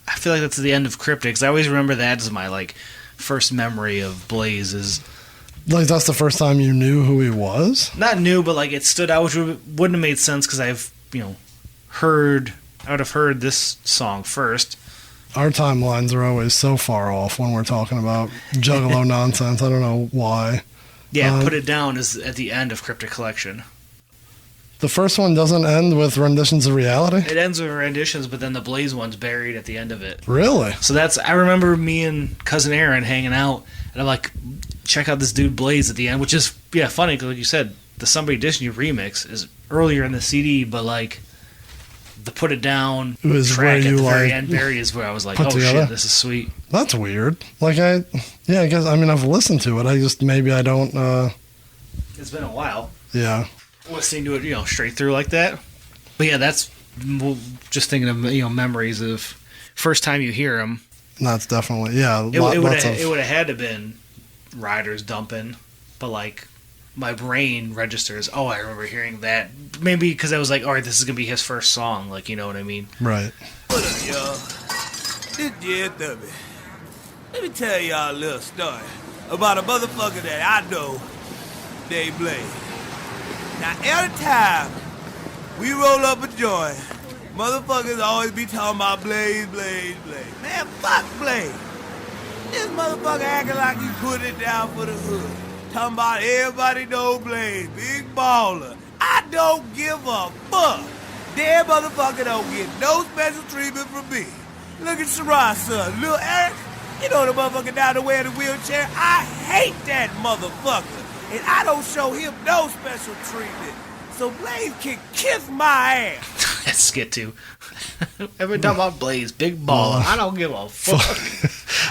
I feel like that's the end of Cryptic. I always remember that as my like first memory of Blaze. Is like that's the first time you knew who he was? Not new, but like it stood out, which wouldn't have made sense because I would have heard this song first. Our timelines are always so far off when we're talking about Juggalo nonsense. I don't know why. Yeah, Put It Down is at the end of Cryptic Collection. The first one doesn't end with renditions of reality? It ends with renditions, but then the Blaze one's buried at the end of it. Really? So I remember me and Cousin Aaron hanging out, and I'm like, check out this dude Blaze at the end, which is, funny, because like you said, the Somebody Dissin U remix is earlier in the CD, but like, the Put It Down track at the very end buried is where I was like, oh together? Shit, this is sweet. That's weird. Like, I guess, I've listened to it, maybe I don't, It's been a while. Yeah. Listening to it, straight through like that. But yeah, that's just thinking of memories of first time you hear them. That's definitely It would have had to been Riders Dumping, but like my brain registers. Oh, I remember hearing that. Maybe because I was like, all right, this is gonna be his first song. Like, you know what I mean? Right. What up, y'all? This JW. Let me tell y'all a little story about a motherfucker that I know named Blaze. Now, every time we roll up a joint, motherfuckers always be talking about Blaze, Blaze, Blaze. Man, fuck Blaze. This motherfucker acting like he put it down for the hood. Talking about everybody know Blaze, big baller. I don't give a fuck. That motherfucker don't get no special treatment from me. Look at Sarah's son, Lil Eric. You know the motherfucker down the way in the wheelchair? I hate that motherfucker. And I don't show him no special treatment. So Blaze can kiss my ass. That's skit too. Every time I Blaze, big baller. I don't give a fuck.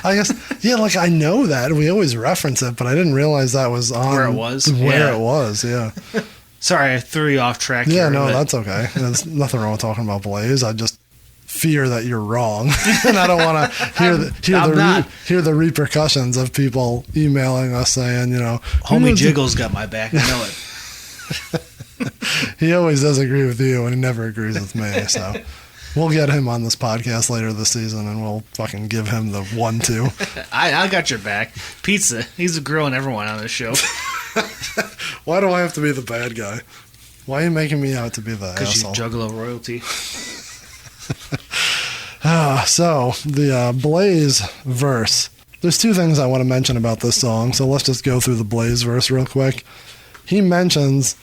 I guess, yeah, like I know that. We always reference it, but I didn't realize that was on Where it was? Where Yeah. it was, yeah. Sorry, I threw you off track. Yeah, here, no, but- that's okay. There's nothing wrong with talking about Blaze. I just fear that you're wrong, and I don't want to hear the repercussions of people emailing us saying, Homie Jiggles got my back. I know it. he always does agree with you, and he never agrees with me. So we'll get him on this podcast later this season, and we'll fucking give him the 1-2. I got your back. Pizza. He's grilling everyone on this show. Why do I have to be the bad guy? Why are you making me out to be the Because you asshole? Juggalo royalty. So the Blaze verse. There's two things I want to mention about this song, so let's just go through the Blaze verse real quick. He mentions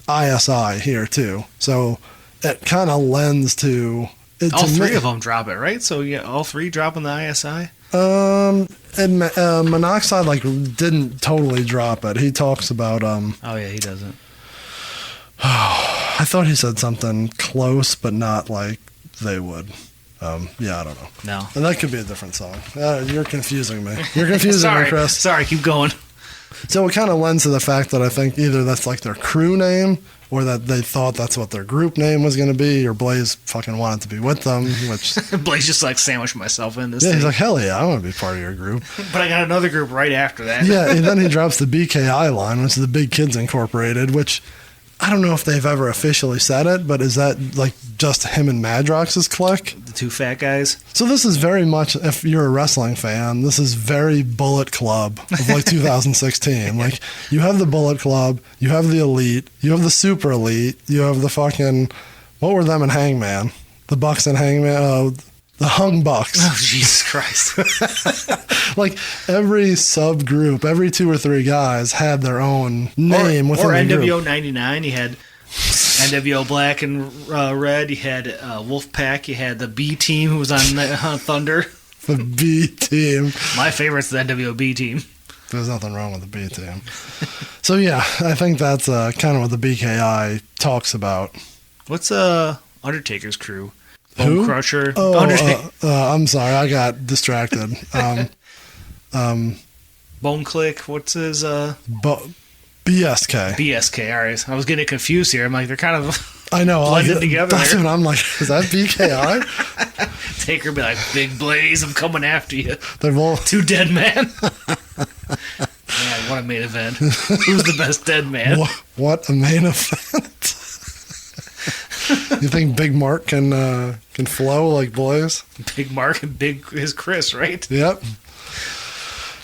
ISI here too, so it kind of lends to it. All to three me. of them drop it, right? So yeah, all three drop on the ISI. And Monoxide didn't totally drop it. He talks about Oh yeah, he doesn't. I thought he said something close, but not like they would. Yeah, I don't know. No. And that could be a different song. You're confusing me. You're confusing Sorry, me, Chris. sorry. Keep going. So it kind of lends to the fact that I think either that's like their crew name, or that they thought that's what their group name was going to be, or Blaze fucking wanted to be with them, which... Blaze just sandwiched myself in this. Yeah, thing. he's like, hell yeah, I want to be part of your group. But I got another group right after that. Yeah, and then he drops the BKI line, which is the Big Kids Incorporated, which I don't know if they've ever officially said it, but is that like just him and Madrox's clique? The two fat guys. So this is very much, if you're a wrestling fan, this is very Bullet Club of like 2016. Like, you have the Bullet Club, you have the Elite, you have the Super Elite, you have the fucking, what were them in Hangman? The Bucks and Hangman, the Hung Bucks. Oh, Jesus Christ. Like, every subgroup, every 2 or 3 guys had their own name within or the NWO group. 99, you had NWO Black and Red, you had Wolfpack, you had the B Team who was on Thunder. The B Team. My favorite's the NWO B Team. There's nothing wrong with the B Team. So yeah, I think that's kind of what the BKI talks about. What's Undertaker's crew? Who? Bone Crusher. Oh, Undertaker. I'm sorry, I got distracted. Bone Click. What's his BSK. BSK? All right, I was getting confused here. I'm like, they're kind of I know. blended together. That's there. what I'm like. Is that BKI? Taker be like, Big Blaze, I'm coming after you. They're both. Two dead man. Man, what a main event. Who's the best dead man? What a main event! You think Big Mark can flow like Blaze? Big Mark and Big is Chris, right? Yep.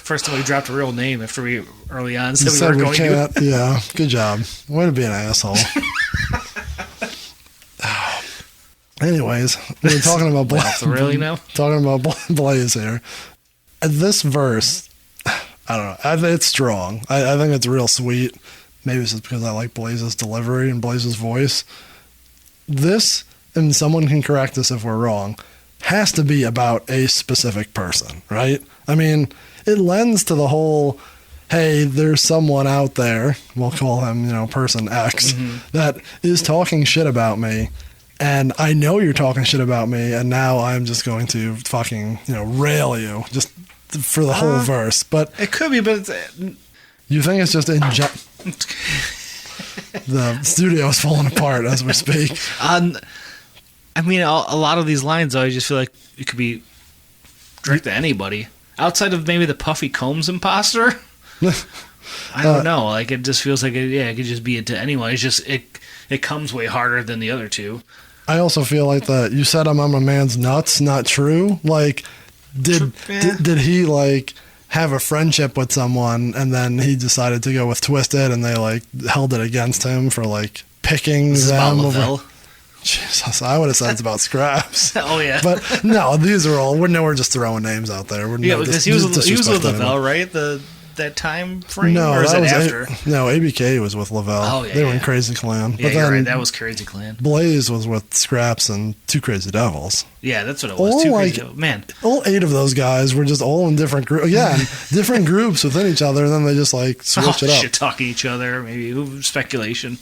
First time we dropped a real name after we early on You said we said weren't we going can't. to. Yeah. Good job. Way to be an asshole. Anyways, we're talking about Went off the rail, you know? Talking about Blaze here. This verse, I don't know. I think it's strong. I think it's real sweet. Maybe it's just because I like Blaze's delivery and Blaze's voice. This, and someone can correct us if we're wrong, has to be about a specific person, right? I mean, it lends to the whole, hey, there's someone out there, we'll call him, person X, that is talking shit about me. And I know you're talking shit about me, and now I'm just going to fucking, rail you just for the whole verse. But It could be, but you think it's just the studio is falling apart as we speak. I mean, a lot of these lines, though, I just feel like it could be directed to anybody. Outside of maybe the Puffy Combs imposter. I don't know. Like, it just feels like, it could just be into anyone. It's just, it comes way harder than the other two. I also feel like that you said I'm on my man's nuts, not true. Like, did he like have a friendship with someone and then he decided to go with Twiztid and they like held it against him for like picking This is about them Lavelle. over? Jesus, I would have said it's about scraps. Oh, yeah. But no, these are all we're just throwing names out there. Yeah, because he was with Lavelle, right? That time frame? No, or is that it was after? no, ABK was with Lavelle. Oh, yeah, they were in yeah. Crazy Clan. Yeah, But you're then right. That was Crazy Clan. Blaze was with Scraps and Two Crazy Devils. Yeah, that's what it was. All Two like- Crazy Man. All 8 of those guys were just all in different groups. Yeah, different groups within each other, and then they just like switch it up. Shit talking each other, maybe Uh, speculation.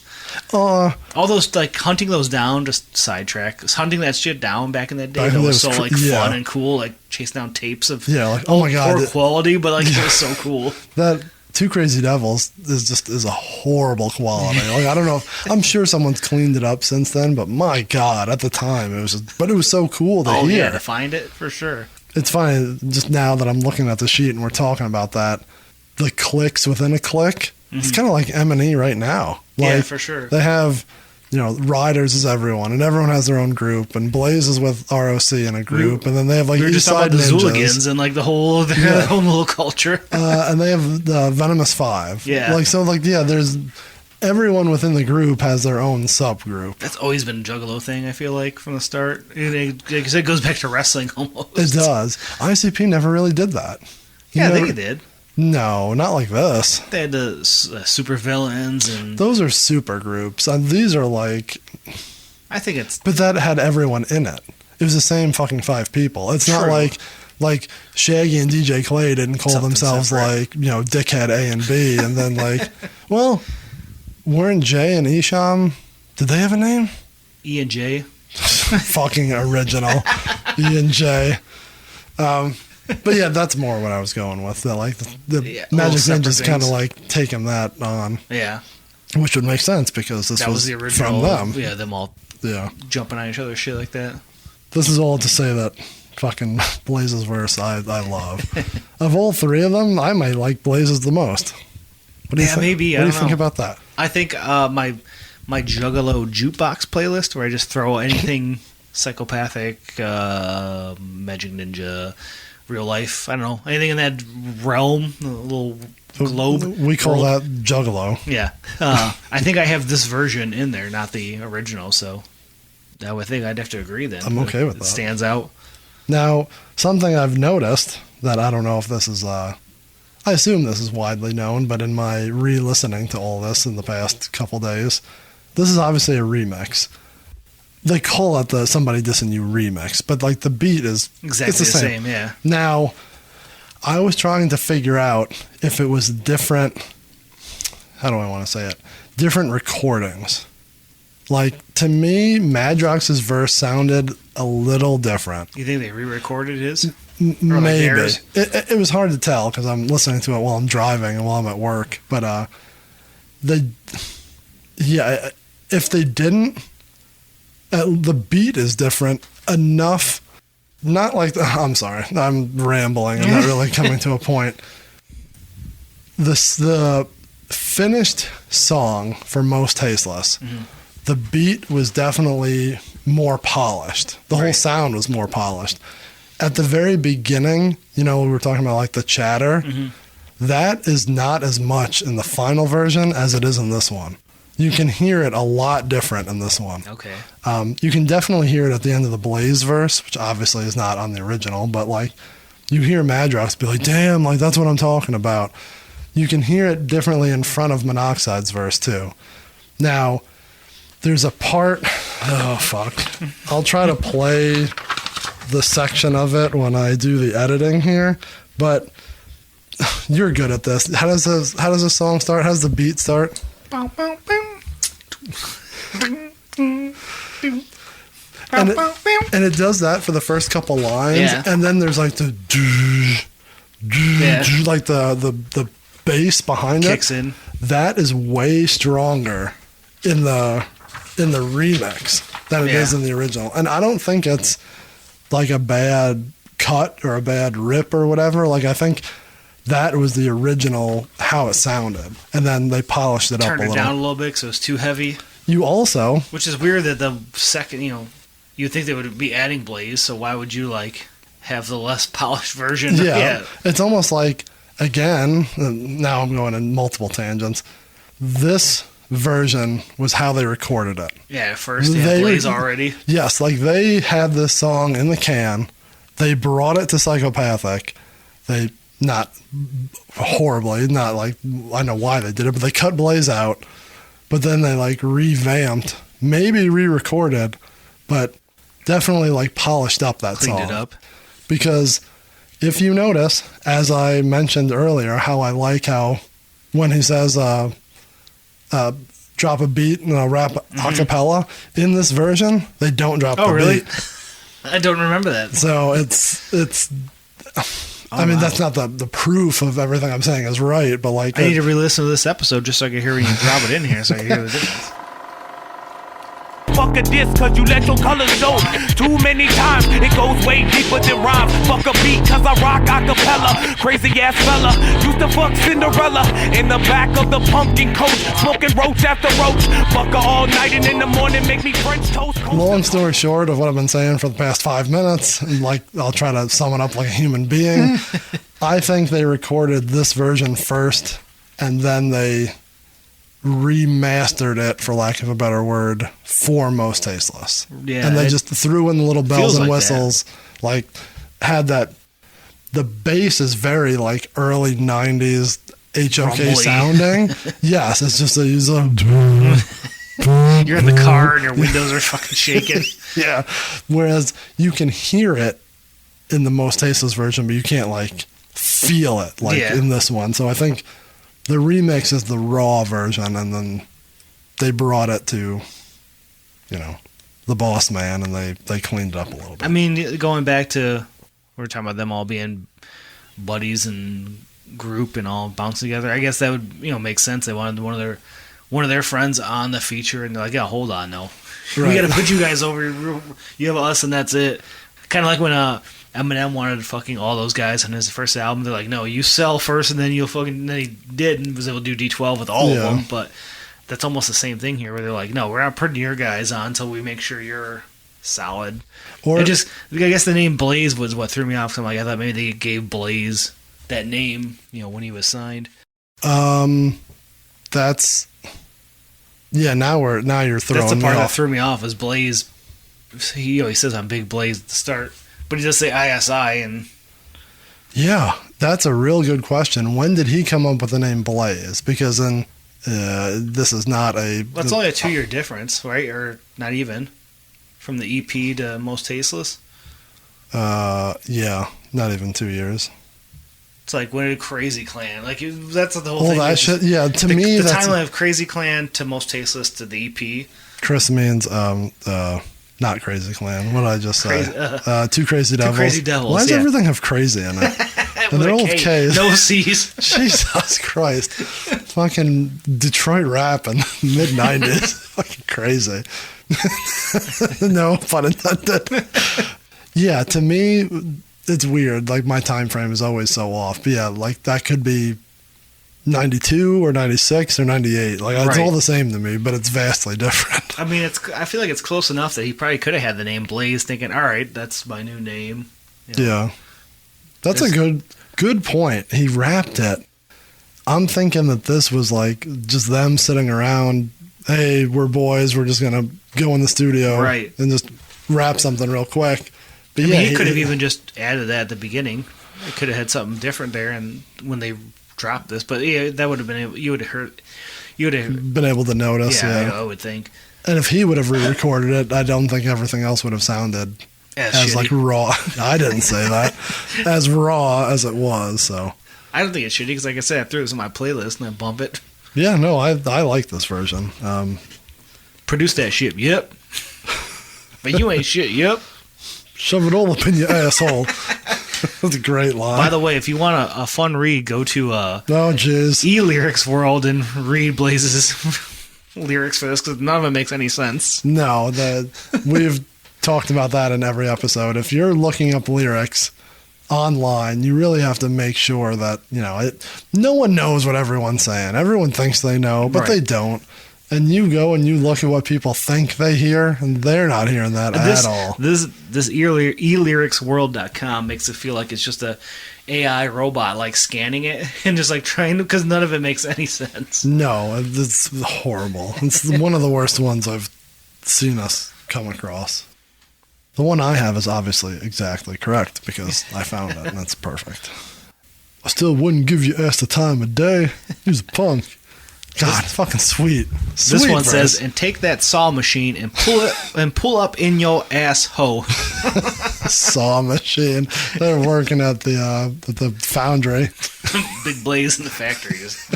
All those like hunting those down, just sidetrack. 'Cause hunting that shit down back in the day, Back that in was those so like yeah. fun and cool. Like chase down tapes of Yeah, like, oh my God. poor quality, but like it was so cool. That Two Crazy Devils is a horrible quality. Like, I don't know. I'm sure someone's cleaned it up since then, but my God, at the time it was so cool to hear. Yeah, to find it for sure. It's funny just now that I'm looking at the sheet and we're talking about that. The clicks within a click. It's kind of like M&E right now. Like, Yeah, for sure. They have, Riders is everyone, and everyone has their own group, and Blaze is with ROC in a group, and then they have like We were just Eastside talking about the Ninjas, Zooligans and like the whole their own little culture. and they have the Venomous Five. Yeah. There's everyone within the group has their own subgroup. That's always been a Juggalo thing, I feel like, from the start. Because it goes back to wrestling almost. It does. ICP never really did that. Yeah, I think it did. No, not like this. They had the super villains and... Those are super groups. And these are like... I think it's... But that had everyone in it. It was the same fucking 5 people. It's not like Shaggy and DJ Clay didn't call Something themselves separate. Dickhead A and B. And then well, weren't Jay and Isham... Did they have a name? E and J. Fucking original. E and J. But yeah, that's more what I was going with. The Magic Ninjas kind of like taking that on. Yeah. Which would make sense because this That was the original. from them. Yeah, them all jumping on each other's shit like that. This is all to say that fucking Blaze's verse I love. Of all 3 of them, I might like Blaze's the most. What do you think? Maybe. What do you think about that? I think my Juggalo jukebox playlist, where I just throw anything psychopathic, Magic Ninja, real life, I don't know, anything in that realm, the little globe. We call world. that Juggalo. Yeah. I think I have this version in there, not the original, so I would think I'd have to agree then. I'm okay with it that. Stands out. Now, something I've noticed that I don't know if this is, I assume this is widely known, but in my re-listening to all this in the past couple days, this is obviously a remix. They call it the Somebody Dissin U remix, but like the beat is Exactly it's the same, yeah. Now, I was trying to figure out if it was different, how do I want to say it? Different recordings. Like, to me, Madrox's verse sounded a little different. You think they re-recorded his? Maybe. theirs? It was hard to tell because I'm listening to it while I'm driving and while I'm at work. But if they didn't, the beat is different enough. Not like I'm sorry, I'm rambling. I'm not really coming to a point. The finished song for Most Tasteless, the beat was definitely more polished. The whole sound was more polished. At the very beginning, we were talking about like the chatter. That is not as much in the final version as it is in this one. You can hear it a lot different in this one. Okay. You can definitely hear it at the end of the Blaze verse, which obviously is not on the original, but like you hear Madrox be like, damn, like that's what I'm talking about. You can hear it differently in front of Monoxide's verse too. Now, there's a part, oh fuck. I'll try to play the section of it when I do the editing here, but you're good at this. How does the song start? How does the beat start? And it does that for the first couple lines, and then there's like the like the bass behind Kicks it in. That is way stronger in the remix than it is in the original, and I don't think it's like a bad cut or a bad rip or whatever. Like I think that was the original how it sounded, and then they polished it up a little. Turned it down a little bit so it's too heavy. You also, which is weird that the second, you'd think they would be adding Blaze, so why would you like have the less polished version? Yeah, it's almost like, again, now I'm going in multiple tangents. This version was how they recorded it. Yeah, at first they had Blaze already. Yes, like they had this song in the can. They brought it to Psychopathic. They, not horribly, not like, I know why they did it, but they cut Blaze out. But then they like revamped, maybe re-recorded, but definitely like polished up that song. Cleaned it up. Because if you notice, as I mentioned earlier, how I like how when he says drop a beat and I'll rap a cappella, in this version, they don't drop the really? beat. I don't remember that. So it's. I mean, that's not the proof of everything I'm saying is right, but like I need to re-listen to this episode just so I can hear when you drop it in here, so I can hear the difference. Fuck a diss, cause you let your colors show. Too many times, it goes way deeper than rhymes. Fuck a beat, cause I rock acapella. Crazy ass fella, used to fuck Cinderella in the back of the pumpkin coach, smoking roach after roach. Fuck her all night and in the morning make me French toast. Long story short of what I've been saying for the past 5 minutes, and like I'll try to sum it up like a human being. I think they recorded this version first, and then they remastered it, for lack of a better word, for Mostasteless. Yeah, and they just threw in the little bells and like whistles, like had that. The bass is very like early 90s HOK Rumbly. sounding. Yes, it's just a You're in the car and your windows are fucking shaking. yeah. Whereas you can hear it in the Mostasteless version, but you can't like feel it like Yeah. in this one. So I think the remix is the raw version, and then they brought it to, the Boss Man, and they cleaned it up a little bit. I mean, going back to, we were talking about them all being buddies and group and all bouncing together. I guess that would make sense. They wanted one of their friends on the feature, and they're like, yeah, hold on, no, we Right. got to put you guys over. You have us, and that's it. Kind of like when Eminem wanted fucking all those guys on his first album. They're like, no, you sell first, and then you'll fucking. And then he did, and was able to do D12 with all of Yeah. them. But that's almost the same thing here, where they're like, no, we're not putting your guys on until we make sure you're solid. Or I guess the name Blaze was what threw me off. So I'm like, I thought maybe they gave Blaze that name, when he was signed. that's now you're throwing That's the me part that off. threw me off. Is Blaze? He always says I'm Big Blaze at the start, but he does say ISI, and Yeah, that's a real good question. When did he come up with the name Blaze? Because then this is not a. well, it's only a 2-year difference, right? Or not even from the EP to Mostasteless. Yeah, not even 2 years. It's like when did Crazy Clan? Like that's the whole Well, thing. that is shit. Yeah, to the, me, the that's timeline of Crazy Clan to Mostasteless to the EP. Chris means not Crazy Clan. What did I just say? Crazy- Two Crazy Devils. Crazy Devils, Why does yeah. everything have crazy in it? And With they're a all K, K's. no C's. Jesus Christ. Fucking Detroit rap in mid 90s. Fucking crazy. No pun intended. Yeah, to me, it's weird. Like, my time frame is always so off. But yeah, like, that could be 92 or 96 or 98. Like, it's Right. all the same to me, but it's vastly different. I mean, I feel like it's close enough that he probably could have had the name Blaze, thinking, all right, that's my new name. Yeah. That's a good point. He rapped it. I'm thinking that this was like just them sitting around. Hey, we're boys. We're just gonna go in the studio, Right. and just rap something real quick. But I yeah, mean, he could have even just added that at the beginning. It could have had something different there, and when they dropped this, but yeah, that would have been you would have heard. You would have, been able to notice. Yeah, I would think. and if he would have re-recorded it, I don't think everything else would have sounded as shitty. like raw. I didn't say that. As raw as it was. So I don't think it's shitty because, like I said, I threw this in my playlist and I bump it. yeah, no, I like this version. Produce that shit, yep. But you ain't shit, yep. Shove it all up in your asshole. That's a great line. By the way, if you want a fun read, go to oh, jeez. E-Lyrics World and read Blaze's lyrics for this because none of it makes any sense. No, we've talked about that in every episode. If you're looking up lyrics online, you really have to make sure that, no one knows what everyone's saying. Everyone thinks they know, but Right. they don't. And you go and you look at what people think they hear, and they're not hearing that at all. This eLyricsWorld.com makes it feel like it's just a AI robot like scanning it and just like trying to, because none of it makes any sense. No, it's horrible. It's one of the worst ones I've seen us come across. The one I have is obviously exactly correct because I found it, and it's perfect. I still wouldn't give your ass the time of day. He's a punk. God, it's fucking sweet. This Sweet one verse. says, and take that saw machine and pull up in your ass hoe. Saw machine. They're working at the foundry. Big Blaze in the factory. Just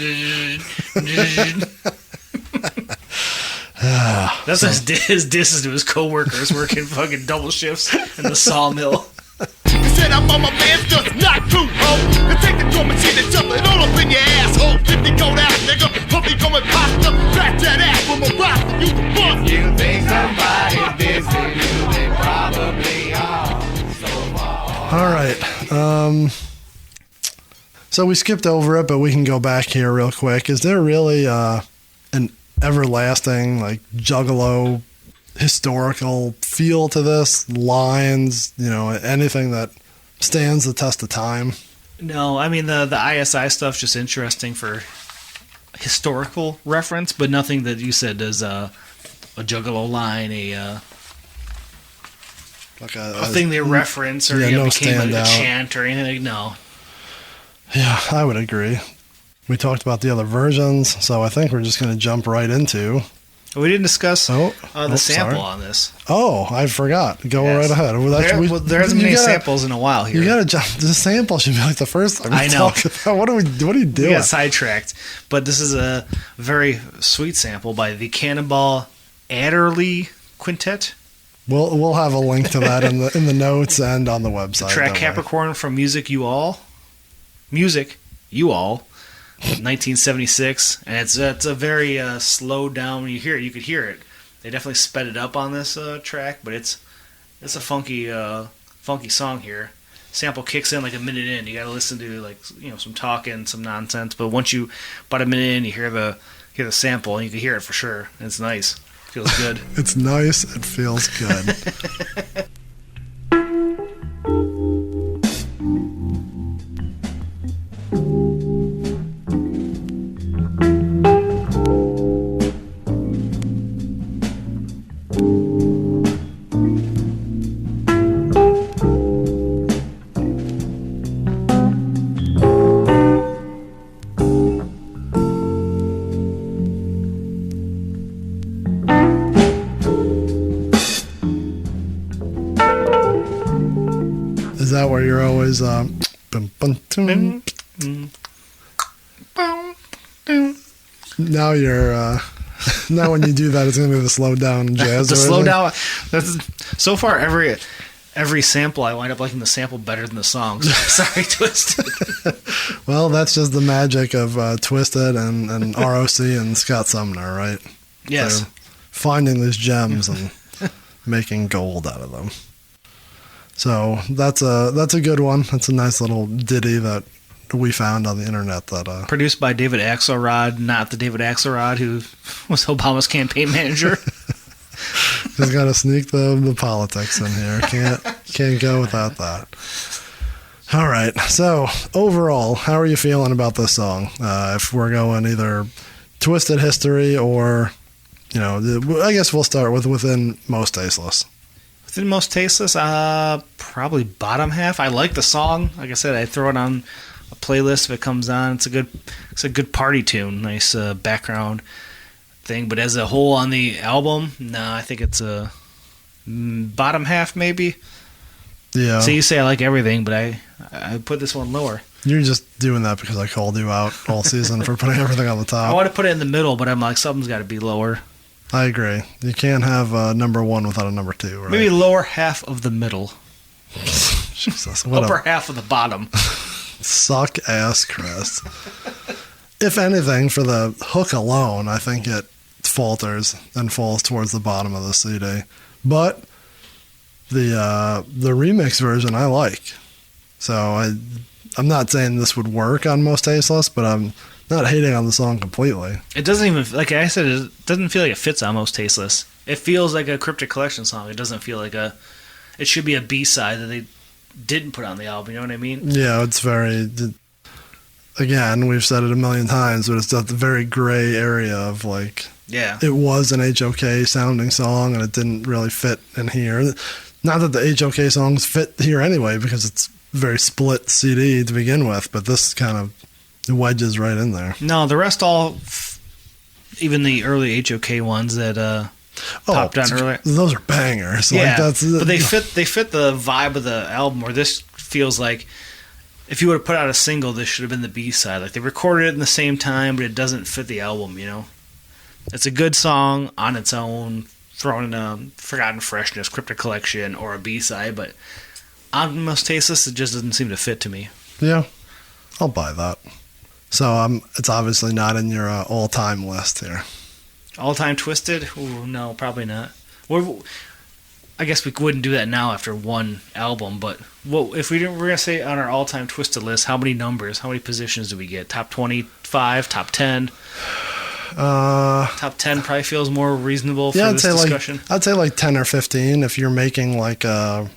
That's his disses to his coworkers working fucking double shifts in the sawmill. Said I'm on my man's just not too ho. You take the drum machine and shove it all up in your asshole. 50 cold ass nigga, puppy going pasta. Crack that ass from a rock, you the bust. You think somebody's dissing you, they probably are. All right. So we skipped over it, but we can go back here real quick. Is there really an everlasting, like, Juggalo historical feel to this? Lines, anything that stands the test of time? No, I mean, the ISI stuff's just interesting for historical reference, but nothing that you said is a Juggalo line, Like a thing they reference, or no became like a standout chant or anything. No. Yeah, I would agree. We talked about the other versions, so I think we're just going to jump right into... We didn't discuss the sample sorry. on this. Oh, I forgot. Go right ahead. There hasn't been any samples in a while here. You got to jump. The sample should be like the first time. I know. What are you doing? We got sidetracked. But this is a very sweet sample by the Cannonball Adderley Quintet. We'll have a link to that in the notes and on the website. Track Capricorn from Music You All. 1976, and it's a very slowed down. When you hear it, you could hear it. They definitely sped it up on this track, but it's a funky song here. Sample kicks in like a minute in. You got to listen to some talking, some nonsense. But once about a minute in, you hear the sample, and you can hear it for sure. And it's nice. Feels good. It's nice. It feels good. Is that where you're always now you're now when you do that, it's gonna be the slow down jazz. The slow down. So far every sample I wind up liking the sample better than the song. Sorry, Twiztid. Well, that's just the magic of Twiztid and ROC and Scott Sumner, right? Yes. They're finding these gems and making gold out of them. So that's a good one. That's a nice little ditty that we found on the internet. That produced by David Axelrod, not the David Axelrod who was Obama's campaign manager. Just got to sneak the politics in here. Can't go without that. All right. So overall, how are you feeling about this song? If we're going either Twiztid history or, I guess we'll start with within Mostasteless. Within Mostasteless, probably bottom half. I like the song. Like I said, I throw it on a playlist if it comes on. It's a good party tune. Nice background thing. But as a whole on the album, I think it's a bottom half maybe. Yeah. So you say I like everything, but I put this one lower. You're just doing that because I called you out all season for putting everything on the top. I want to put it in the middle, but I'm like, something's got to be lower. I agree. You can't have number one without a number two, right? Maybe lower half of the middle. Jesus, upper half of the bottom. Suck ass Chris. If anything, for the hook alone, I think it falters and falls towards the bottom of the CD. But the remix version I like. So I'm not saying this would work on Mostasteless, but I'm not hating on the song completely. It doesn't even, like I said, it doesn't feel like it fits on Mostasteless. It feels like a Cryptic Collection song. It doesn't feel like it should be a B-side that they didn't put on the album, you know what I mean? Yeah, it's very, again, we've said it a million times, but it's that very gray area of like, yeah, it was an HOK sounding song and it didn't really fit in here. Not that the HOK songs fit here anyway, because it's very split CD to begin with, but this kind of wedges right in there. No, the rest all, even the early HOK ones that popped on earlier, those are bangers. Yeah, like but they fit the vibe of the album. Where this feels like if you would have put out a single, this should have been the B side. Like they recorded it in the same time, but it doesn't fit the album. It's a good song on its own, thrown in a Forgotten Freshness, Cryptic Collection, or a B-side, but on Mostasteless, it just doesn't seem to fit to me. Yeah, I'll buy that. So it's obviously not in your all-time list here. All-time Twiztid? Ooh, no, probably not. I guess we wouldn't do that now after one album, but if we're going to say on our all-time Twiztid list, how many numbers, how many positions do we get? Top 25, top 10? Top 10 probably feels more reasonable for this discussion. I'd say like 10 or 15 if you're making like a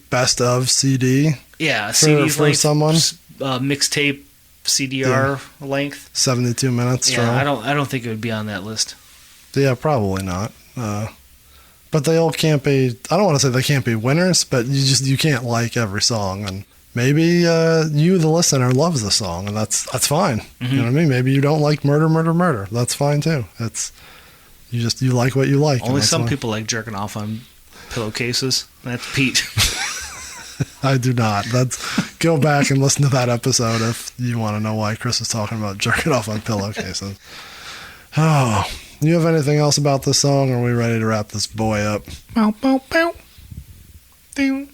best of CD. Yeah, CD for length, someone. Mixtape, CDR length. 72 minutes strong. Yeah, I don't think it would be on that list. Yeah, probably not. But they all can't be. I don't want to say they can't be winners, but you can't like every song, and maybe you, the listener, loves the song, and that's fine. Mm-hmm. You know what I mean? Maybe you don't like Murder, Murder, Murder. That's fine too. It's you like what you like. Only some people like jerking off on pillowcases. That's Pete. I do not. Go back and listen to that episode if you want to know why Chris is talking about jerking off on pillowcases. Oh, you have anything else about this song, or are we ready to wrap this boy up? Bow, bow, bow. Ding.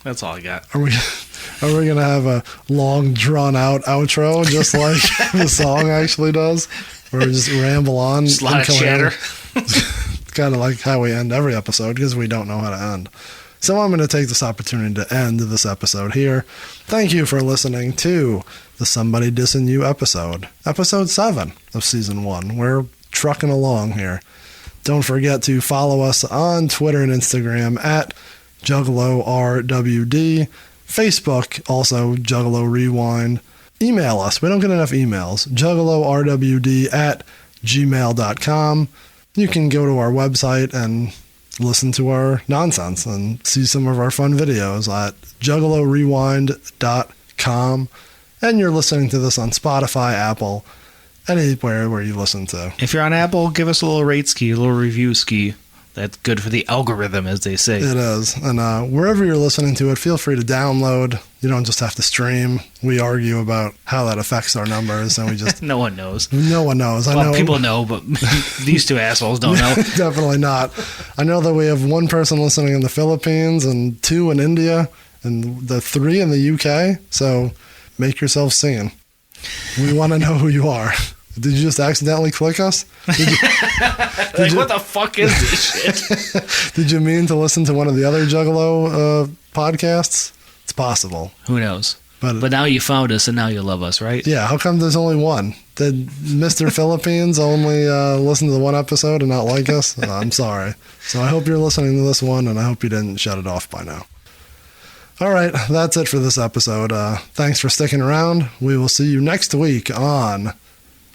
That's all I got. Are we gonna have a long, drawn-out outro just like the song actually does, or just ramble on? Just a lot of chatter. It's kind of like how we end every episode because we don't know how to end. So I'm going to take this opportunity to end this episode here. Thank you for listening to the Somebody Dissin U episode 7 of Season 1. We're trucking along here. Don't forget to follow us on Twitter and Instagram at JuggaloRWD. Facebook, also Juggalo Rewind. Email us. We don't get enough emails. JuggaloRWD@gmail.com. You can go to our website and listen to our nonsense and see some of our fun videos at juggalorewind.com. And you're listening to this on Spotify, Apple, anywhere where you listen to. If you're on Apple, give us a little rate ski, a little review ski. That's good for the algorithm, as they say. It is. And wherever you're listening to it, feel free to download. You don't just have to stream. We argue about how that affects our numbers, and we just... No one knows. No one knows. Well, I know people know, but these two assholes don't know. Definitely not. I know that we have one person listening in the Philippines and 2 in India and the 3 in the UK. So make yourself seen. We want to know who you are. Did you just accidentally click us? What the fuck is this shit? Did you mean to listen to one of the other Juggalo podcasts? It's possible. Who knows? But now you found us, and now you love us, right? Yeah, how come there's only one? Did Mr. Philippines only listen to the one episode and not like us? I'm sorry. So I hope you're listening to this one, and I hope you didn't shut it off by now. All right, that's it for this episode. Thanks for sticking around. We will see you next week on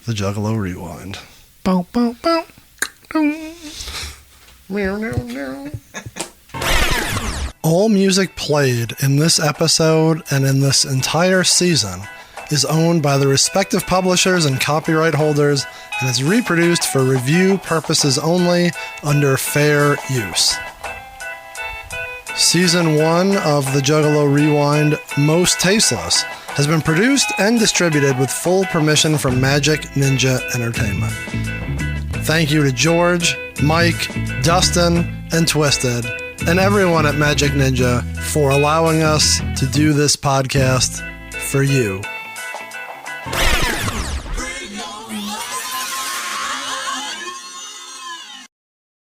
the Juggalo Rewind. Bow, bow, bow. Meow, meow, meow. All music played in this episode and in this entire season is owned by the respective publishers and copyright holders and is reproduced for review purposes only under fair use. Season 1 of the Juggalo Rewind, Mostasteless, has been produced and distributed with full permission from Magic Ninja Entertainment. Thank you to George, Mike, Dustin, and Twiztid, and everyone at Magic Ninja for allowing us to do this podcast for you.